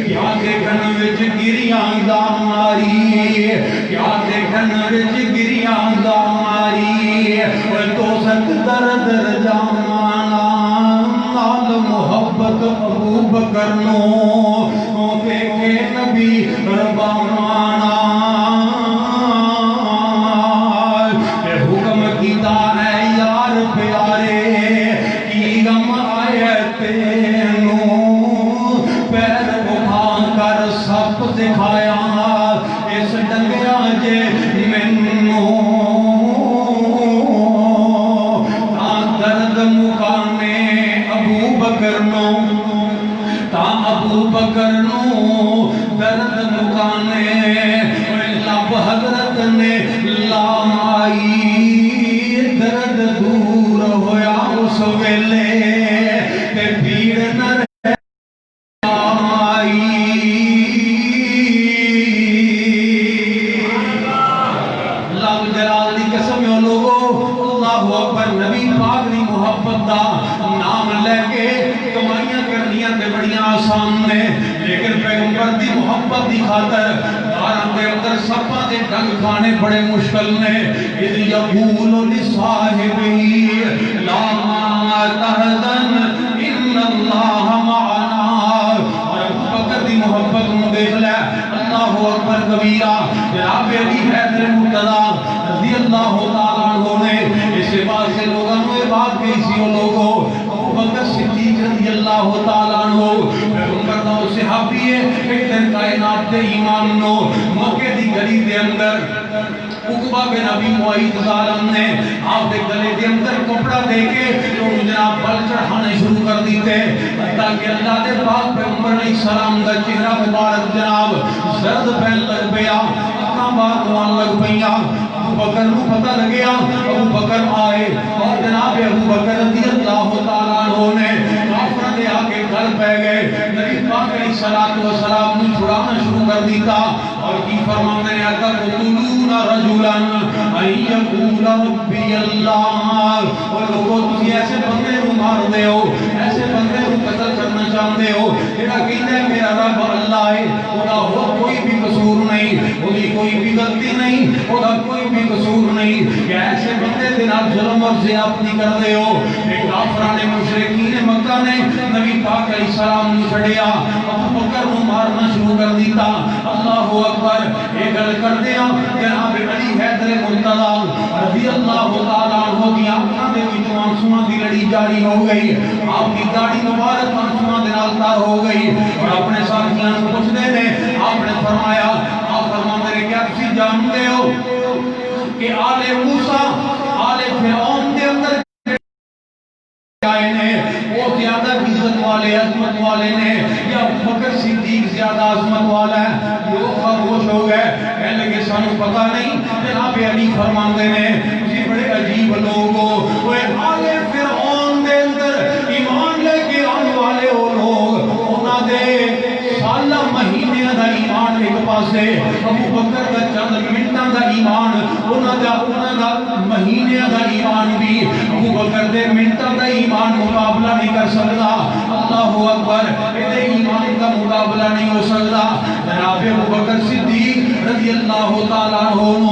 کیا دیکھن وچ گریاں دا ماری کیا دیکھن وچ گریاں دا ماری اوے دوزخ درد جامانا نال محبت ابو بکر نو دیکھے نبی ربانا کہ حکم کیتا ہے یار پیارے کی غم آئے تینوں پیر اٹھا کر سب دکھایا اس ڈنگیا جے مینوں تا درد مکانے ابو بکر نو تا ابو بکر نو درد مکانے لب حضرت نے لائی درد دور ہویا اس ویلے کہ بھیڑ نہ نبی پاک دی محبت دا نام لے کے کمائیاں کرنیاں تے بڑیاں آسان نے لیکن پیغمبر دی محبت دی خاطر داران دے اندر سپا دے ڈنگ کھانے بڑے مشکل نے اذ یقول لصاحبہ لا تحزن ان اللہ معنا اور ابو بکر دی محبت کو دیکھ لے اللہ اکبر کبیرہ جناب علی حیدر مرتضی رضی اللہ تعالیٰ عنہ نے اس بات سے لوگوں نے بات کہی سی وہ لوگوں ابو بکر صدیق رضی اللہ تعالیٰ عنہ پیغمبر دا صحابی ہے ایک دن کائنات دے ایمان نو مکے دی گلی دے اندر عقبہ بن ابی معیط ظالم نے آپ دے گلے دے اندر کپڑا دے کے تو جناب بل چڑھانے شروع کر دیتے تاکہ اللہ دے پاک پیغمبر علیہ السلام دا چہرہ مبارک جناب زرد پہن لگ پیا اپنا بات وان لگ پیا ابو بکر کو پتہ لگیا ابو بکر آئے اور جناب ابو بکر رضی اللہ تعالیٰ عنہ نے کافر دے آکے گھر پہ گئے نبی پاک علیہ السلام نے چھڑانا شروع کر دیتا اور کی فرمانے نے آتا قتلون رجلا ان یقول ربی اللہ اور لوگوں تسی ایسے بندے کو مار دے ہو ایسے بندے کو قتل کرنا چاہتے ہو جڑا کہتا ہے میرا رب اللہ ہے اودا ہو کوئی بھی قصور نہیں اودی کوئی بھی غلطی نہیں اودا کوئی بھی قصور نہیں کہ ایسے بندے دے نال ظلم اور زیادتی کر دے ہو کہ کافران مشرکین مکہ نے نبی پاک علیہ السلام نے چھڑیا ابو بکر کو مارنا شروع کر دیتا اللہ اکبر یہ گل کر دیا جناب علی حیدر مرتضی رضی اللہ تعالیٰ عنہ کی آنکھاں دے وچوں آنسواں دی لڑی جاری ہو گئی آپ کی داڑھی مبارک آنسواں دے نال تار ہو گئی اور اپنے ساتھیاں کو پوچھتے نے آپ نے فرمایا آپ فرماتے ہیں کیا تسی جانتے ہو کہ آل موسیٰ آل فرعون دے اندر وہ زیادہ عزت والے عظمت والے نے یا بکر صدیق زیادہ عظمت والا ہے لوگ خاموش ہو گئے کہنے لگے سانو پتہ نہیں جناب علی فرماندے نے اسی بڑے عجیب لوگ ہو وہ آل فرعون دے اندر ایمان لے کے آنے والے وہ لوگ انہاں دے سالہ مہینے دا ایمان ایک پاسے ابو بکر دا چند منٹاں دا ایمان انہاں دا مہینے دا ایمان بھی ابو بکر دے منٹاں دا ایمان مقابلہ نہیں کر سکتا اللہ اکبر اے ایمان کا مقابلہ نہیں ہو سکتا جناب ابو بکر صدیق رضی اللہ تعالیٰ عنہ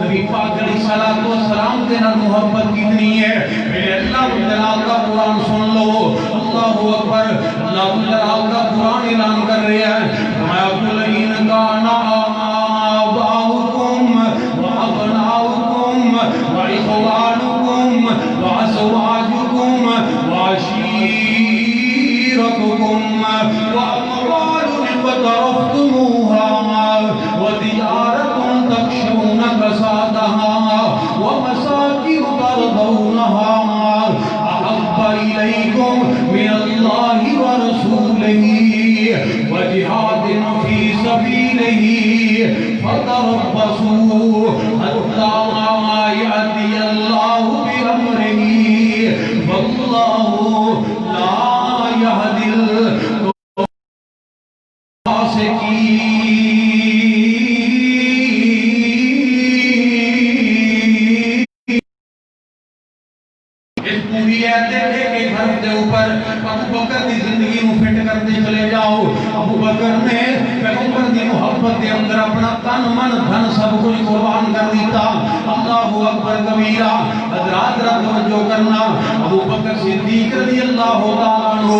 نبی پاک علیہ السلام کے نال محبت کتنی ہے میرے اللہ جلال کا قرآن سن لو اللہ اکبر اللہ جلال کا قرآن اعلان کر رہا ہے فرمایا قل ان کان آباؤکم وابناؤکم واخوانکم بکر کی زندگی کو فٹ کرتے چلے جاؤ. ابو بکر نے پیغمبر کی محبت کے اندر اپنا تن من دھن سب کچھ قربان کر دیتا. اللہ اکبر کبیرہ. حضرات توجہ کرنا, ابو بکر صدیق رضی اللہ تعالیٰ عنہ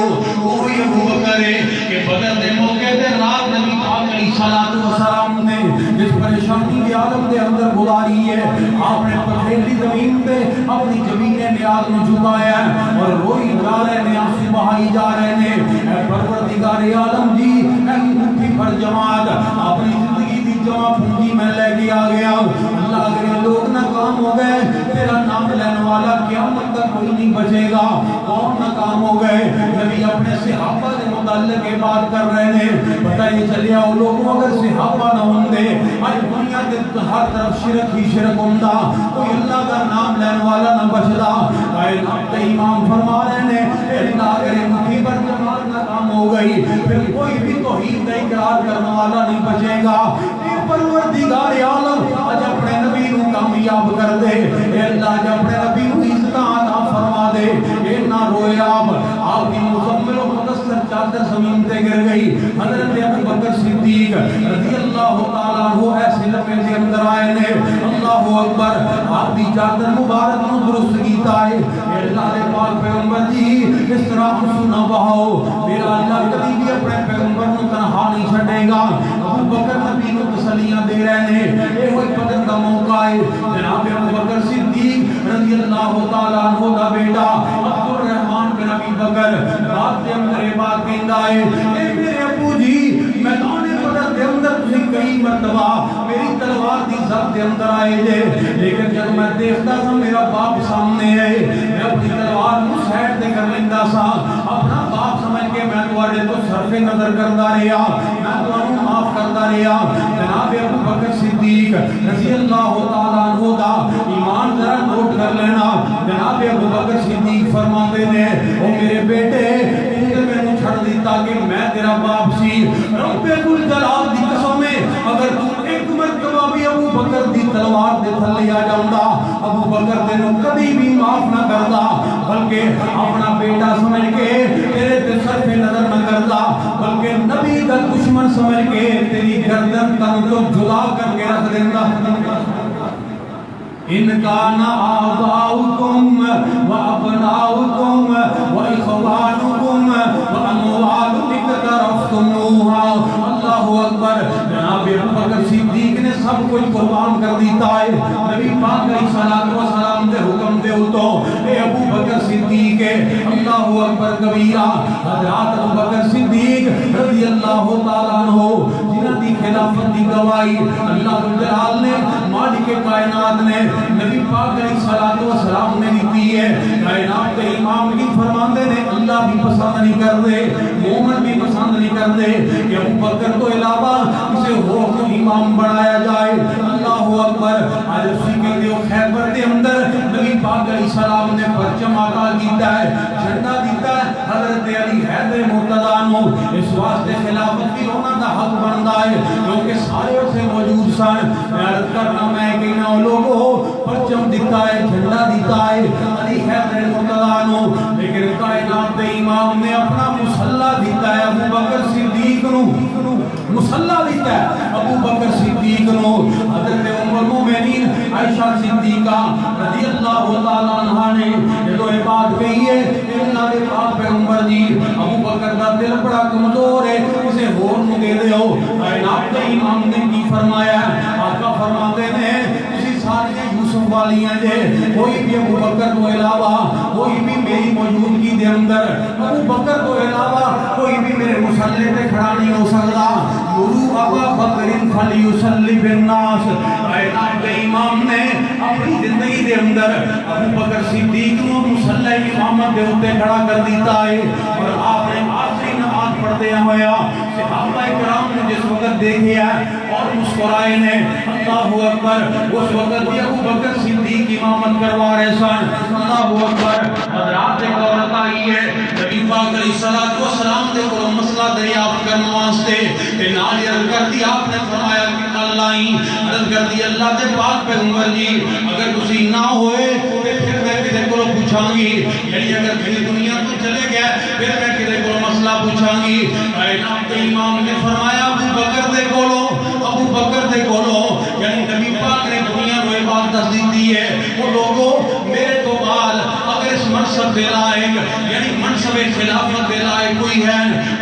وہی ابو بکر ہے کہ بدر کے موقع تے رات نبی پاک علیہ الصلوۃ والسلام نے جس پریشانی کے عالم کے اندر گزاری ہے, آپ نے پتھریلی زمین پہ اپنی زمین نیاز میں جھکایا اور روئی جا رہے ہیں, آنسو بہائی جا رہے ہیں. اے پروردگار عالم جی, اے مٹھی بھر جماعت اپنی زندگی کی جمع پونجی میں لے کے آ گیا. اللہ کے لوگ ناکام ہو گئے, تیرا نام لینے والا قیامت تک کوئی نہیں بچے گا. کون ناکام ہو گئے؟ نبی اپنے صحابہ سے متعلق یہ بات کر رہے ہیں. بتائیے چلے آؤ لوگوں, اگر صحابہ نہ ہوندے آج دنیا کے ہر طرف شرک ہی شرک ہوندہ, کوئی اللہ کا نام لینے والا نہ بچدا. کائنات کے امام فرما رہے ہیں اللہ کرے مٹھی پر جماعت ناکام ہو گئی, پھر کوئی بھی توحید کا اقرار کرنے والا نہیں بچے گا. اے پروردگار عالم آج اپنے نبی کو کامیاب کر دے. اے اللہ آج اپنے نبی کو عزت عطا فرما دے. اے نہ روئے آپ کی مزمل و مدثر چادر زمین تے گر گئی. حضرت ابو بکر صدیق رضی اللہ تعالیٰ عنہ ایسے لمحے کے اندر آئے نے, اللہ اکبر, آپ کی چادر مبارک کو درست کیتا ہے. اے اللہ دے پاک پیغمبر جی اس طرح سنا بہاؤ, میرا اللہ کبھی بھی اپنے پیغمبر کو تنہا نہیں چھڑے گا. ابو بکر نبی کو تسلیاں دے رہے ہیں. اے ہوئی بدر کا موقع ہے, جناب ابو بکر صدیق رضی اللہ تعالیٰ عنہ کا بیٹا عبد الرحمن بن ابی بکر رات کے اندر یہ بات کہندا ہے, اے میرے ابو جی میدان بدر کے اندر تسی کئی مرتبہ میری تلوار دی زد کے اندر آئے جے, لیکن جب میں دیکھتا تھا میرا باپ سامنے ہے, میں اپنی تلوار کو سائڈ تے کر لیندہ سا, اپنا باپ سمجھ کے میں تواڈے تو صرف نظر کردا رہیا, میں تانوں معاف کردا رہیا. جناب ابو بکر صدیق رضی اللہ تعالیٰ عنہ دا ایمان ذرا نوٹ کر لینا. جناب ابو بکر صدیق فرماتے نے, او میرے بیٹے تو میں نے چھڑ دیتا کہ میں تیرا باپ سی, رب الجلال دی قسم ہے اگر تو ایک مرتبہ بھی ابو بکر دی تلوار دے تھلے آ جاؤندا, ابو بکر تینوں کبھی بھی معاف نہ کردا, بلکہ اپنا بیٹا سمجھ کے تیرے تے صرف نظر نہ کردا, بلکہ نبی کا دشمن سمجھ کے تیری گردن تن تو جدا کر کے رکھ دیندا. ان کان آباؤکم و ابناؤکم و اخوانکم و اموال اقترفتموہا. اللہ اکبر. جناب ابو بکر صدیق نے سب کچھ قربان کر دیتا ہے. نبی پاک علیہ الصلوۃ والسلام دے حکم دے تو اے ابو بکر صدیق ہے. اللہ اکبر کبیرہ. حضرات ابو بکر صدیق رضی اللہ تعالیٰ عنہ جنہاں دی خلافت دی گواہی اللہ جلال نے, مالک کائنات نے, نبی پاک علیہ الصلوۃ والسلام نے دی ہے. کائنات کے امام کی فرماندے نے اللہ بھی پسند نہیں کر دے, مومن بھی پسند نہیں کر دے کہ ابو بکر تو علاوہ اسے اور کو امام بنایا جائے. اللہ اکبر. آج اسی کے لیے خیبر کے اندر نبی پاک علیہ السلام نے پرچم عطا کیتا ہے, جھنڈا دیتا ہے. حضرت علی حیدر مرتضیٰ عنہ اس واسطے خلافت کی ہونا کا حق بنتا ہے کیونکہ سارے سے موجود سن. عرض کرنا میں کہ نہ لوگوں پرچم دیتا ہے, جھنڈا دیتا ہے علی حیدر مرتضیٰ عنہ, لیکن کائنات کے امام نے اپنا مصلی دیتا ہے ابو بکر صدیق نو, مصلی دیتا ہے ابو بکر صدیق نو. حضرت ام المومنین عائشہ صدیقہ رضی اللہ تعالیٰ عنہ نے جو یہ بات کہی ہے, اللہ کے پاک پیغمبر جی ابو بکر کا دل بڑا کمزور ہے, اسے ہور نو دے دیو. کائنات کے امام نے کی فرمایا, آقا فرماتے ہیں اسی ساری یوسف والی ہیں جے, کوئی بھی ابو بکر تو علاوہ کوئی بھی میری موجودگی دے اندر ابو بکر تو علاوہ کوئی بھی میرے مصلی پہ کھڑا نہیں ہو سکتا. مرو ابا بکر فلیصلی بالناس. کائنات کے امام نے اپنی زندگی دے اندر ابو بکر صدیق کو مصلی امامت دے اوپر کھڑا کر دیتا ہے, اور آپ نے آخری نماز پڑھتے ہویا صحابہ کرام نے جس وقت دیکھے اور مسکرائے نے, اللہ اکبر. اس وقت بھی ابو بکر صدیق امامت کروا رہے سن. اللہ اکبر. حضرات ایک عورت آئی ہے نبی پاک علیہ الصلوۃ والسلام دے کو مسئلہ دریافت کرنے واسطے, تے نال عرض کر دی, آپ نے فرمایا کہ اللہ ہی عرض کر دی اللہ دے پاک پیغمبر جی اگر تسی نہ ہوئے تے پھر میں کدے کو پوچھاں گی, یعنی اگر میری دنیا تو چلے گیا پھر میں کدے پوچھاں گی. کائنات کے امام نے فرمایا ابو بکر دے کولو یعنی نبی پاک نے دنیا کو ایک بات تصدیق دی ہے وہ لوگوں میرے تو بعد اگر اس منصب دے لائق یعنی منصب خلافت دے لائق کوئی ہے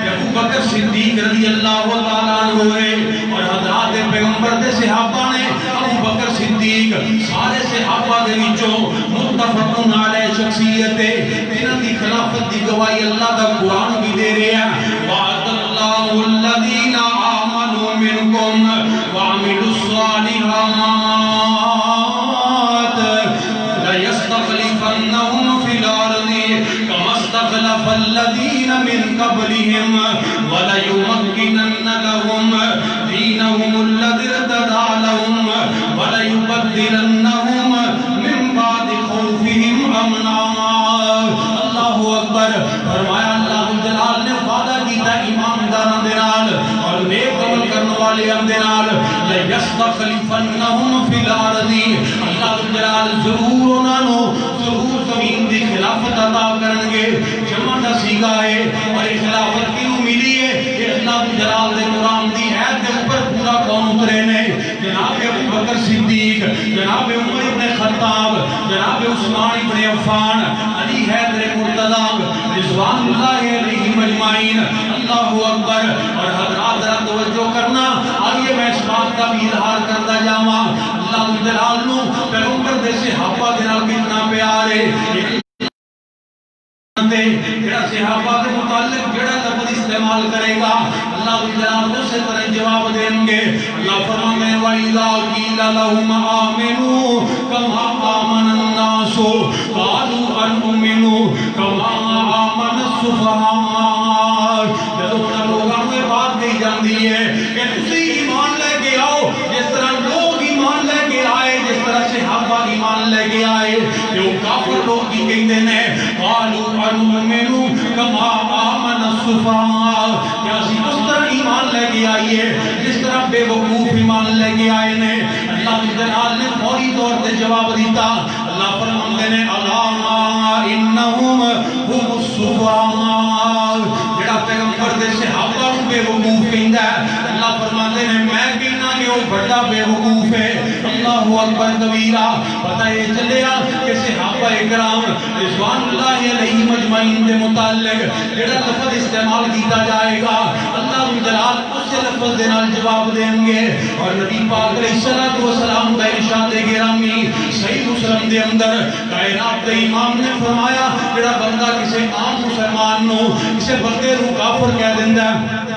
ابو بکر صدیق رضی اللہ تعالیٰ عنہ ہے. اور حضرات پیغمبر دے صحابہ نے ابو بکر صدیق سارے صحابہ دے وچوں متفقون علیہ شخصیت ہے جنہاں دی خلافت دی گواہی اللہ دا قرآن بھی دے رہا ہے. وعد اللہ الذین آمنوا منکم وعملوا الصالحات لَيَسْتَخْلِفَنَّهُمْ فِي الْأَرْضِ كَمَا اسْتَخْلَفَ الَّذِينَ مِنْ قَبْلِهِمْ وَلَيُمَكِّنَنَّ لَهُمْ دِينَهُمُ الَّذِي ارْتَضَىٰ لَهُمْ وَلَيُبَدِّلَنَّهُمْ مِنْ بَعْدِ خَوْفِهِمْ أَمْنًا. اللہ اکبر. فرمایا اللہ جلال نے وعدہ کیتا ایمانداراں دے نال اور نیک عمل کرنے والیاں دے نال لَيَسْتَخْلِفَنَّهُمْ فِي الْأَرْضِ اللہ جلال ضرور انہاں نو ضرور زمین دی خلافت عطا کرن گے. جمع دا سیگا ہے اور خلافت کیوں ملی ہے یہ اللہ جلال دے قرآن دی عہد دے اوپر پورا کون اترے نے. جناب ابو بکر صدیق جناب عمر ابن خطاب جناب عثمان ابن عفان علی حیدر مرتضی رضوان اللہ علیہم اجمعین. اللہ اکبر. اور حضرات ذرا توجہ کرنا آگے میں اس بات کا بھی اظہار کرتا جاواں اللہ جلال نو پیغمبر دے صحابہ دے نال کتنا پیار ہے. جڑا صحابہ کے متعلق جڑا لفظ استعمال کرے گا اللہ جلال اس طرح جواب دیں گے. اللہ فرماتے ہیں وَإِذَا قِيلَ لَهُمْ آمِنُوا كَمَا آمَنَ النَّاسُ قَالُوا أَنُؤْمِنُ كَمَا آمَنَ السُّفَهَاءُ. جب ان لوگوں میں بات کہی جاتی ہے کہ تسی ایمان لے کے آؤ جس طرح لوگ ایمان لے کے آئے جس طرح صحابہ ایمان لے کے آئے جو کافر لوگ کی کہتے ہیں قالوا أنؤمن كما آمن السفهاء کیا اسی اس طرح ایمان لے کے آئیے جس طرح بے وقوف ایمان لے کے آئے نے. اللہ جلال نے فوری طور پر جواب دیتا. اللہ فرماتے ہیں الا انہم هم السفهاء. جڑا پیغمبر دے صحابہ کو بے وقوف کہندا ہے اللہ فرماتے ہیں میں کہنا کہ وہ بڑا بے وقوف ہے. اللہ اکبر کبیرہ. پتہ یہ چلیا کہ صحابہ کرام رضوان اللہ علیہم اجمعین دے متعلق جڑا لفظ استعمال کیتا جائے گا اللہ جلال اس لفظ دے نال جواب دیں گے. اور نبی پاک علیہ الصلوۃ والسلام کا ارشاد گرامی صحیح مسلم دے اندر کائنات کے امام نے فرمایا جڑا بندہ کسی عام مسلمان نو کسی بندے نو کافر کہہ دیندا ہے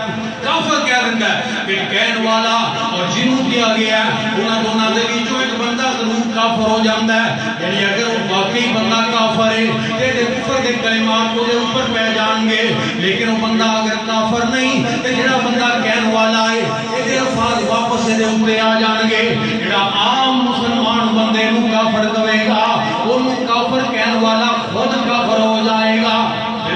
کافر کہہ دیندا ہے کہ کہن والا اور جنوں کیا گیا ہے انہاں دونوں دے وچوں ایک بندہ ضرور کافر ہو جاندا ہے. یعنی اگر وہ واقعی بندہ کافر ہے تے کفر کے کلمات کو دے اوپر پہ جان گے لیکن وہ بندہ اگر کافر نہیں تے جڑا بندہ کہن والا ہے اے الفاظ واپس دے اوپر آ جان گے. جڑا عام مسلمان بندے نو کافر کہے گا اونوں کافر کہن والا خود کافر ہو جائے گا.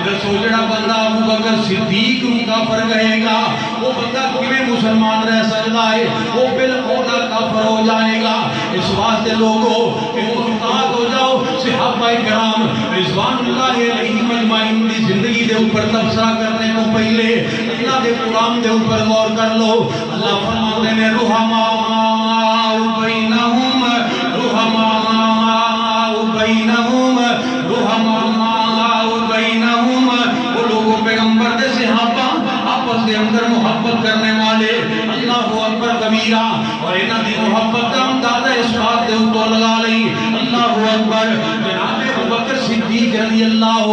دسو جڑا بندہ ابو بکر صدیق کو کافر کہے گا وہ بندہ کیویں مسلمان رہ سکتا ہے وہ بالکل کافر ہو جائے گا. اس واسطے لوگوں کہ محتاط ہو جاؤ صحابہ کرام رضوان اللہ علیہم اجمعین کی زندگی دے اوپر تبصرہ کرنے کو پہلے اللہ کے قرآن دے اوپر غور کر لو. اللہ فرماتے ہیں رحماء بینہم رحماء بینہم وہ لوگوں پیغمبر دے صحابہ آپس کے اندر محبت کرنے والے. اللہ اکبر کبیرہ. اور انہاں دی محبت کا اندازہ اس بات دے اوپر لگا لئی. اللہ اکبر. جناب ابو بکر صدیق رضی اللہ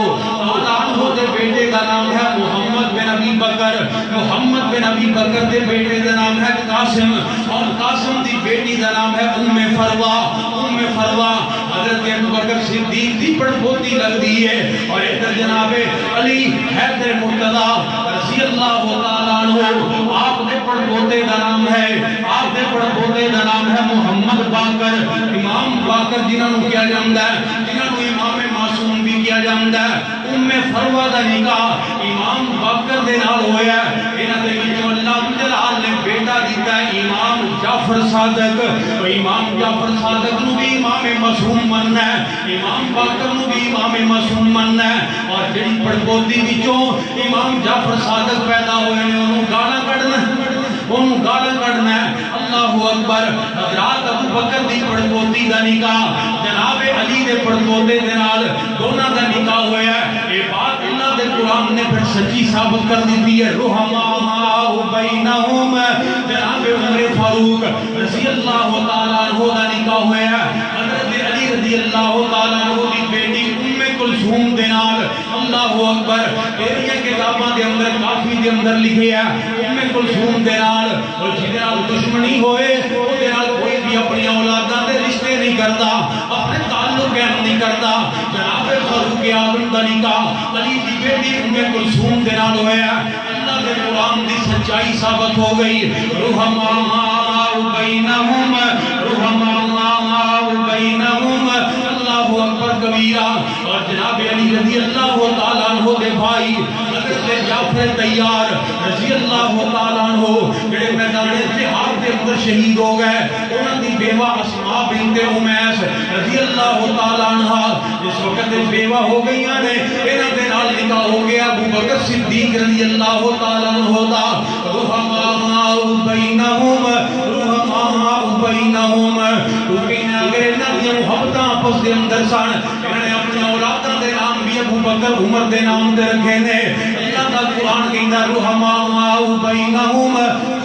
عنہ دے بیٹے کا نام ہے محمد بن ابی بکر. محمد بن ابی بکر دے بیٹے کا نام ہے قاسم اور قاسم دی بیٹی کا نام ہے ام فروہ. ام فروہ حضرت ابو بکر صدیق دی پڑپوتی لگتی ہے. اور ادھر جناب علی حیدر مرتضی رضی اللہ تعالیٰ عنہ آپ نے پڑپوتے کا نام ہے آپ نے پڑپوتے کا نام ہے محمد باقر. امام باقر جنہوں نے کیا جاندہ ہے جنہوں نے امام معصوم بھی کیا جاندہ ہے. ام فروہ دا نکاح امام باقر دے نال ہویا ہے. انہاں دے وچوں اللہ جلال نے بیٹا دیتا ہے امام جعفر صادق. امام جعفر صادق نو بھی امام معصوم مننا ہے، امام باقر نو بھی امام معصوم مننا ہے، اور جڑی پڑپوتی وچوں امام جعفر صادق پیدا ہوئے نے انہوں گالا کڑنا ہے۔ اللہ اکبر۔ حضرات ابو بکر دی پڑپوتی دا نکاح جناب علی دے پڑپوتے دے نال دونوں دا نکاح ہویا ہے۔ یہ بات اللہ دے قرآن نے پھر سچی ثابت کر دیتی ہے۔ رحماء بینہم، جناب عمر فاروق رضی اللہ تعالیٰ عنہ دا نکاح ہویا ہے حضرت علی رضی اللہ تعالیٰ عنہ دی بیٹی کلثوم دے نال۔ اللہ اکبر۔ ایریا کتاباں دے اندر کافی دے اندر لکھے ہے کلثوم دے نال، اور جدے نال دشمنی ہوئے او دے نال کوئی بھی اپنی اولاداں دے رشتے نہیں کرتا، اپنے تعلق قائم نہیں کرتا۔ جناب فاروق اعظم دا نکاح علی دی بیٹی کلثوم دے نال ہویا۔ اللہ دے قرآن دی سچائی ثابت ہو گئی۔ رحماء بینہم، رحماء بینہم، اللہ اکبر کبیرہ۔ اور جناب علی رضی اللہ تعالیٰ عنہ دے بھائی حضرت جعفر طیار رضی اللہ تعالیٰ عنہ جڑے میدان جہاد دے اندر شہید ہو گئے، انہاں دی بیوہ اسماء بنت امیس رضی اللہ تعالیٰ عنہ جس وقت بیوہ ہو گئی نے، انہاں دے نال نکاح ہو گیا ابو بکر صدیق رضی اللہ تعالیٰ عنہ دا۔ رحماء بینہم، رحماء بینہم، کیونکہ اگر انہاں دی محبتاں آپس دے اندر سن، انہاں نے اپنے اولاداں دے نام بھی ابو بکر عمر دے نام دے رکھے نے۔ اللہ کا قرآن کہندا رحماء بینہم،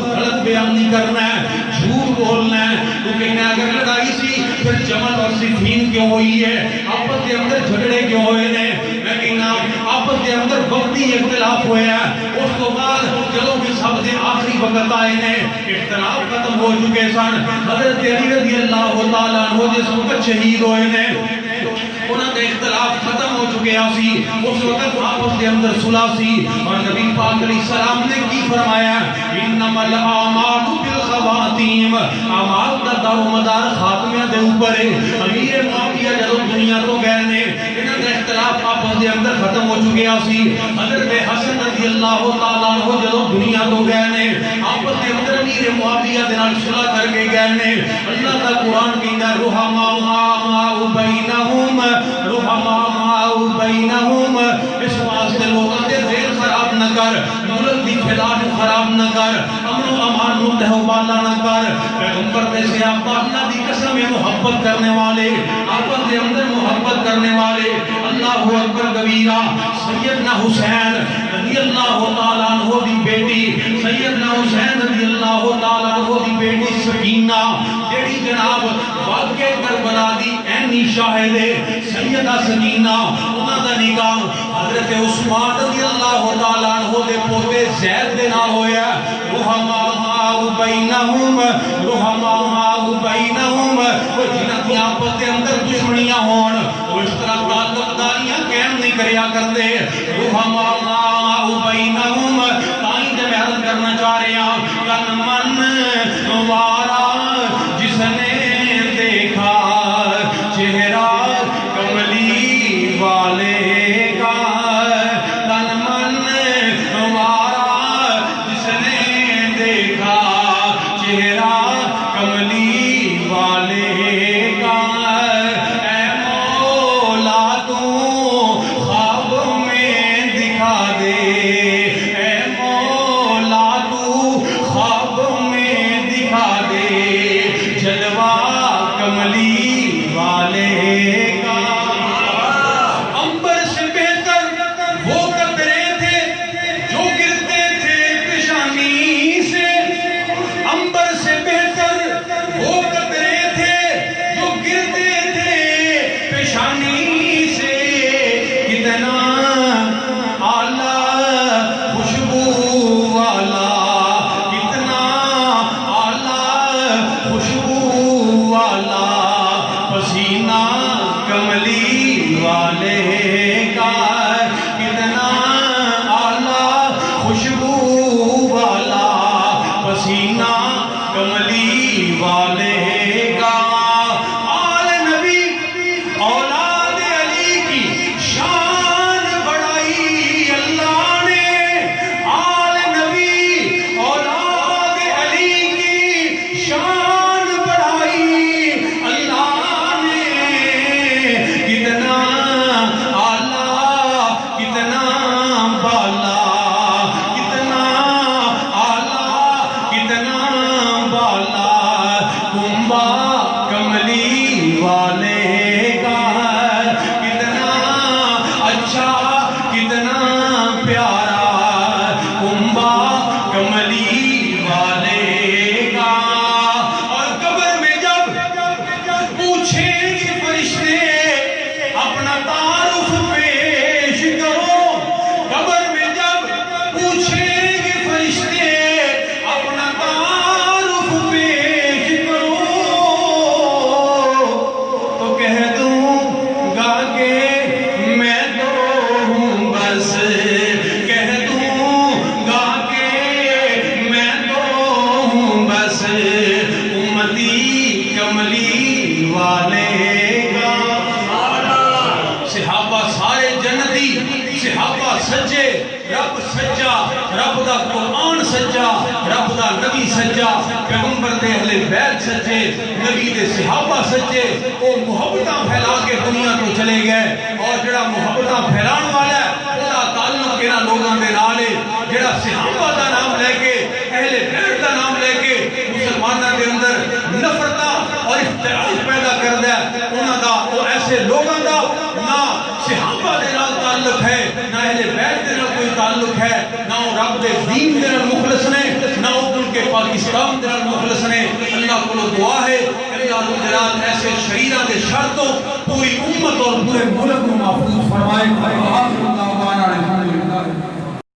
غلط بیان نہیں کرنا ہے، جھوٹ بولنا ہے۔ تو کہنا اگر لڑائی سی پھر جمل اور صفین کیوں ہوئی ہے، آپس دے اندر جھگڑے کیوں ہوئے نے؟ میں کہنا آپس دے اندر وقتی اختلاف ہوئے ہیں، اس کو بعد چلو بھی سب دے آخری وقت آئے نے، اختلاف ختم ہو چکے سن۔ حضرت علی رضی اللہ تعالیٰ عنہ جس وقت شہید ہوئے نے، انہاں دے اختلاف ختم ہو چکے آسی، اس وقت آپس دے اندر صلح سی، اور نبی پاک علیہ السلام نے کی فرمایا انما الاعمال بالخواتیم، اعمال دا دار و مدار خاتمہ دے اوپر ہے۔ امیر معاویہ جدو دنیا تو گئے نے، انہاں دے اختلاف آپس دے اندر ختم ہو چکے آسی۔ حضرت حسن رضی اللہ تعالیٰ عنہ جدو دنیا تو گئے نے، آپس دے اندر امیر معاویہ دے نال صلح کر کے گئے نے۔ اللہ کا قرآن کہندا رحماء بینہم، رحماء بینہم، اس واسطے لوگوں دے ذہن خراب نہ کر، ملک دی فلاح خراب نہ کر، امن و امان نو تہوبالا نہ کر۔ پیغمبر دے صحابہ اللہ دی قسم محبت کرنے والے، آپس دے اندر محبت کرنے والے۔ اللہ اکبر کبیرہ۔ سیدنا حسین رضی اللہ تعالیٰ عنہ دی بیٹی، سیدنا حسین رضی اللہ تعالیٰ عنہ دی بیٹی سکینہ، جیڑی جناب واقعہ کربلا دی عینی شاہد ہے، سیدہ سکینہ، انہاں دا نکاح حضرت عثمان رضی اللہ تعالیٰ عنہ دے پوتے زید دے نال ہویا۔ رحماء بینہم، رحماء بینہم، جنہاں دی آپس دے اندر دشمنیاں ہون وہ اس طرح تعلق داریاں قائم نہیں کریا کرتے۔ رحماء بینہم، تائیں جب عرض کرنا چاہ رہے ہیں کن من وارا جس نے دیکھا چہرہ کملی والے کا، تن من وارا جس نے دیکھا چہرہ کملی والے کا، اے مولا تو خواب میں دکھا دے، اے مولا تو خواب میں دکھا دے، جلوہ کملی والے کا۔ امبر سے بہتر وہ قطرے تھے جو گرتے تھے پیشانی سے، امبر سے بہتر وہ قطرے تھے جو گرتے تھے پیشانی سے، کتنا اعلیٰ خوشبو والا، کتنا اعلیٰ خوشبو والا پسینہ کملی والے کا، کتنا اعلیٰ خوشبو والا پسینہ کملی والے کا۔ آل نبی اولاد علی کی شان بڑھائی اللہ نے، آل نبی اولاد علی کی شان بڑھائی اللہ نے، والے گا صحابہ سارے جنتی صحابہ سچے رب سچا رب دا قرآن سچا رب دا نبی سچا پیغمبر دے اہل بیت سچے نبی دے صحابہ سچے وہ محبتاں پھیلا کے دنیا تو چلے گئے اور جڑا محبتاں پھیلان والا ہے وہ دا تعلق انہاں لوگاں دے نال ہے جڑا صحابہ دا نام لے کے اہل بیت دا نام لے کے مسلماناں دے اندر نفرتاں اور اختلاف پیدا کردا ہے انہاں دا وہ ایسے لوگاں دا نہ صحابہ دے نال تعلق ہے نہ اہل بیت دے نال کوئی تعلق ہے نہ وہ رب دے دین دے نال مخلص نے نہ وہ ان کے پاکستان دے نال مخلص نے اللہ کو دعا ہے اللہ جلال ایسے شریرہ دے شرطوں پوری امت اور پورے ملک کو محفوظ فرمائے